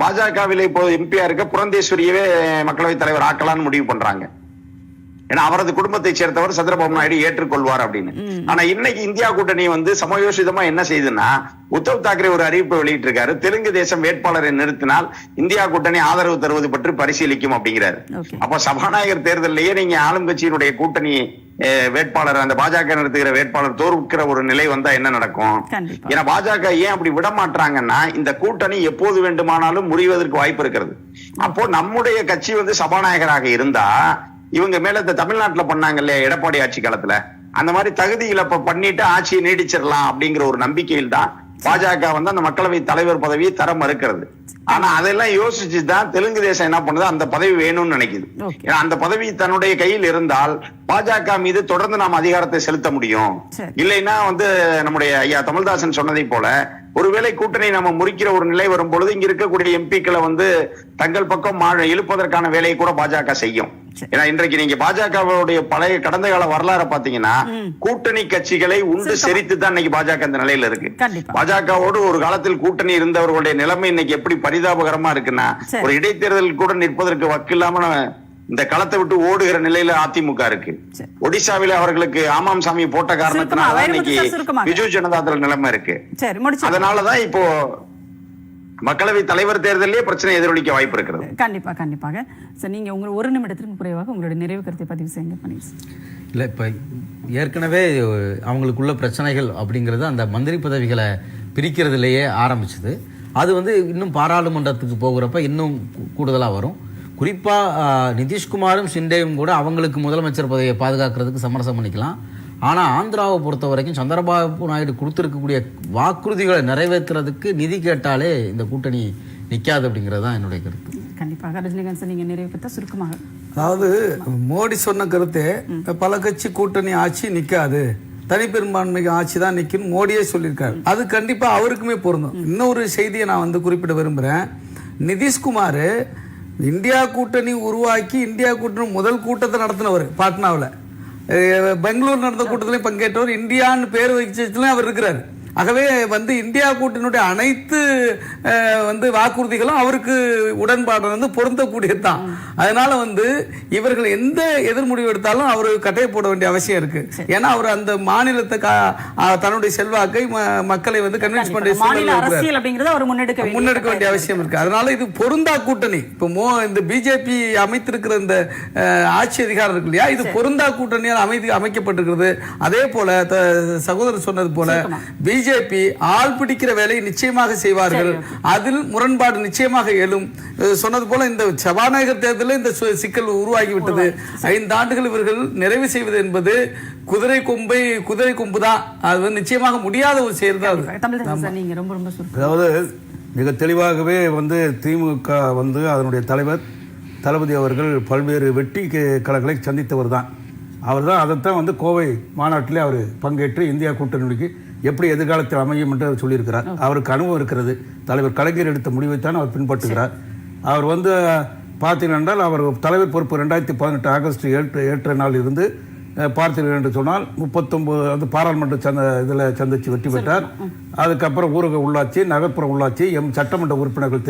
பாஜகவில இப்போ எம்பியா இருக்க புரந்தேஸ்வரியவே மக்களவைத் தலைவர் ஆக்கலான்னு முடிவு பண்றாங்க. ஏன்னா அவரது குடும்பத்தை சேர்ந்தவர் சந்திரபாபு நாயுடு ஏற்றுக்கொள்வார் அப்படின்னு. ஆனா இன்னைக்கு இந்தியா கூட்டணி வந்து சமயோசிதமா என்ன செய்யுதுன்னா, உத்தவ் தாக்கரே ஒரு அறிவிப்பை வெளியிட்டு இருக்காரு. தெலுங்கு தேசம் வேட்பாளரை நிறுத்தினால் இந்தியா கூட்டணி ஆதரவு தருவது பற்றி பரிசீலிக்கும் அப்படிங்கிறாரு. அப்ப சபாநாயகர் தேர்தலிலேயே நீங்க ஆளும் கட்சியினுடைய கூட்டணி வேட்பாளர், அந்த பாஜக நிறுத்துகிற வேட்பாளர் தோற்கிற ஒரு நிலை வந்தா என்ன நடக்கும்? ஏன்னா பாஜக ஏன் அப்படி விட மாட்டாங்கன்னா, இந்த கூட்டணி எப்போது வேண்டுமானாலும் முறிவதற்கு வாய்ப்பு இருக்கிறது. அப்போ நம்முடைய கட்சி வந்து சபாநாயகராக இருந்தா இவங்க மேல இந்த தமிழ்நாட்டுல பண்ணாங்க இல்லையா எடப்பாடி ஆட்சி காலத்துல, அந்த மாதிரி தகுதி இழப்ப பண்ணிட்டு ஆட்சியை நீடிச்சிடலாம் அப்படிங்கிற ஒரு நம்பிக்கையில் தான் பாஜக வந்து அந்த மக்களவை தலைவர் பதவியை தர மறுக்கிறது. ஆனா அதெல்லாம் யோசிச்சுதான் தெலுங்கு தேசம் என்ன பண்ணுது, அந்த பதவி வேணும்னு நினைக்குது. ஏன்னா அந்த பதவி தன்னுடைய கையில் இருந்தால் பாஜக மீது தொடர்ந்து நாம் அதிகாரத்தை செலுத்த முடியும். இல்லைன்னா வந்து நம்முடைய ஐயா தமிழ்தாசன் சொன்னதை போல ஒருவேளை கூட்டணி நம்ம முறிக்கிற ஒரு நிலை வரும் பொழுது இங்க இருக்கக்கூடிய எம்பிக்களை வந்து தங்கள் பக்கம் இழுப்பதற்கான வேலையை கூட பாஜக செய்யும். ஏன்னா இன்றைக்கு நீங்க பாஜகவுடைய பழைய கடந்த கால வரலாறு பாத்தீங்கன்னா, கூட்டணி கட்சிகளை உண்டு செறித்து தான் இன்னைக்கு பாஜக இந்த நிலையில இருக்கு. பாஜகவோடு ஒரு காலத்தில் கூட்டணி இருந்தவர்களுடைய நிலைமை இன்னைக்கு எப்படி பரிதாபகரமா இருக்குன்னா, ஒரு இடைத்தேர்தல் கூட நிற்பதற்கு வக்கில்லாம இந்த களத்தை விட்டு ஓடுகிற நிலையில அதிமுக இருக்கு. ஒடிசாவில அவர்களுக்கு ஆமாம் சாமி போட்ட காரணத்தினால இன்னைக்கு பிஜு ஜனதா தள நிலைமை இருக்கு. அதனாலதான் இப்போ மக்களவை தலைவர் தேர்தலே பிரச்சனை எதிரொலிக்க வாய்ப்பு இருக்கிறது. கண்டிப்பாக சார், நீங்க உங்க ஒரு நிமிடத்திற்கு குறைவாக உங்களுடைய நிறைவு கருத்தை பதிவு செய்யுங்க. இல்லை, இப்போ ஏற்கனவே அவங்களுக்குள்ள பிரச்சனைகள் அப்படிங்கிறது அந்த மந்திரி பதவிகளை பிரிக்கிறதுலேயே ஆரம்பிச்சது. அது வந்து இன்னும் பாராளுமன்றத்துக்கு போகிறப்ப இன்னும் கூடுதலாக வரும். குறிப்பாக நிதிஷ்குமாரும் ஷிண்டேவும் கூட அவங்களுக்கு முதலமைச்சர் பதவியை பாதுகாக்கிறதுக்கு சமரசம் பண்ணிக்கலாம். ஆனால் ஆந்திராவை பொறுத்த வரைக்கும் சந்திரபாபு நாயுடு கொடுத்துருக்கக்கூடிய வாக்குறுதிகளை நிறைவேற்றுறதுக்கு நிதி கேட்டாலே இந்த கூட்டணி நிற்காது அப்படிங்கிறது தான் என்னுடைய கருத்து. கண்டிப்பாக ரஜினிகாந்த் சார், நீங்கள் நிறைவு பெற்ற சுருக்கமாக. அதாவது மோடி சொன்ன கருத்து பல கட்சி கூட்டணி ஆட்சி நிற்காது, தனிப்பெரும்பான்மைக்கு ஆட்சி தான் நிற்கும் மோடியே சொல்லியிருக்காரு. அது கண்டிப்பாக அவருக்குமே பொருந்தும். இன்னொரு செய்தியை நான் வந்து குறிப்பிட விரும்புகிறேன். நிதிஷ்குமார் இந்தியா கூட்டணி உருவாக்கி இந்தியா கூட்டணி முதல் கூட்டத்தை நடத்தினவர் பாட்னாவில். பெங்களூர் நடந்த கூட்டத்திலையும் பங்கேற்றவர். இந்தியான்னு பேர் வச்சதுல அவர் இருக்கிறார். ஆகவே வந்து இந்தியா கூட்டணியுடைய அனைத்து வந்து வாக்குறுதிகளும் அவருக்கு உடன்பாடு வந்து பொருந்தக்கூடியது தான். அதனால வந்து இவர்கள் எந்த எதிர்முடிவு எடுத்தாலும் அவர் கட்டையை போட வேண்டிய அவசியம் இருக்கு. ஏன்னா அவர் அந்த மாநிலத்தை தன்னுடைய செல்வாக்கை மக்களை வந்து கன்வின்ஸ் பண்ண முன்னெடுக்க வேண்டிய அவசியம் இருக்கு. அதனால இது பொருந்தா கூட்டணி. இப்போ இந்த பிஜேபி அமைத்திருக்கிற இந்த ஆட்சி அதிகாரம் இருக்கு இல்லையா, இது பொருந்தா கூட்டணியால் அமைக்கப்பட்டிருக்கிறது. அதே போல சகோதரர் சொன்னது போல பிஜேபி ஆள் பிடிக்கிற வேலையை நிச்சயமாக செய்வார்கள். அதில் முரண்பாடு நிச்சயமாக எழும். சொன்னது போல இந்த சபாநாயகர் தேர்தலில் இந்த சிக்கல் உருவாகிவிட்டது. 5 ஆண்டுகள் இவர்கள் நிறைவு செய்வது என்பது குதிரை கொம்பு தான். அது நிச்சயமாக முடியாத ஒரு செயல் தான். அதாவது மிக தெளிவாகவே வந்து திமுக வந்து அதனுடைய தலைவர் தளபதி அவர்கள் பல்வேறு வெற்றி களங்களை சந்தித்தவர் தான். அவர் தான் அதைத்தான் வந்து கோவை மாநாட்டிலே அவர் பங்கேற்று இந்தியா கூட்டணிக்கு எப்படி எதிர்காலத்தில் அமையும் என்று அவர் சொல்லியிருக்கிறார். அவருக்கு அனுபவம் இருக்கிறது. தலைவர் கலைஞர் எடுத்த முடிவைத்தான் அவர் பின்பற்றுகிறார். அவர் வந்து பார்த்தீங்கன்னா அவர் தலைவர் பொறுப்பு 2018 ஆகஸ்ட் 8 நாள் இருந்து பார்த்தீர்கள் என்று சொன்னால் 39 வந்து பாராளுமன்ற இதில் சந்தித்து வெற்றி பெற்றார். அதுக்கப்புறம் ஊரக உள்ளாட்சி, நகர்ப்புற உள்ளாட்சி, சட்டமன்ற உறுப்பினர்கள்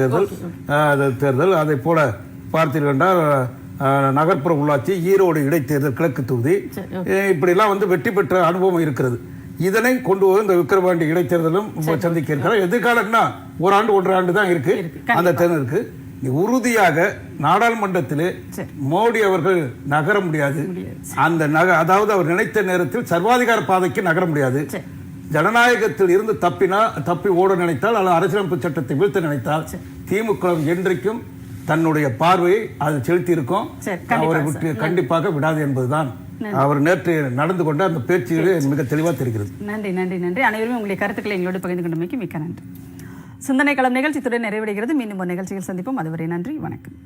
தேர்தல், அதை போல பார்த்தீர்கள் என்றால் நகர்ப்புற உள்ளாட்சி, ஈரோடு இடைத்தேர்தல் கிழக்கு தொகுதி, இப்படிலாம் வந்து வெற்றி பெற்ற அனுபவம் இருக்கிறது. இதனை கொண்டு போய் இந்த விக்கிரவாண்டி இடைத்தேர்தலும் சந்திக்க இருக்கிறார். எதிர்காலம்னா 1 ஆண்டு 1.5 ஆண்டு தான் இருக்கு அந்த தேர்தலுக்கு. உறுதியாக நாடாளுமன்றத்திலே மோடி அவர்கள் நகர முடியாது. அந்த அதாவது அவர் நினைத்த நேரத்தில் சர்வாதிகார பாதைக்கு நகர முடியாது. ஜனநாயகத்தில் இருந்து தப்பி ஓட நினைத்தால் அல்லது அரசியலமைப்பு சட்டத்தை வீழ்த்த நினைத்தால் திமுக என்றைக்கும் தன்னுடைய பார்வையை அது செலுத்தி இருக்கும். அவரை விட்டு கண்டிப்பாக விடாது என்பதுதான் அவர் நேற்று நடந்து கொண்ட அந்த பேச்சுகளே மிக தெளிவாக தெரிகிறது. நன்றி நன்றி நன்றி. அனைவரும் உங்களுடைய கருத்துக்களை எங்களோடு பகிர்ந்து கொண்டமைக்கு மிக்க நன்றி. சிந்தனை களம் நிகழ்ச்சி இத்துடன் நிறைவடைகிறது. மீண்டும் ஒரு நிகழ்ச்சியில் சந்திப்போம். அதுவரை நன்றி, வணக்கம்.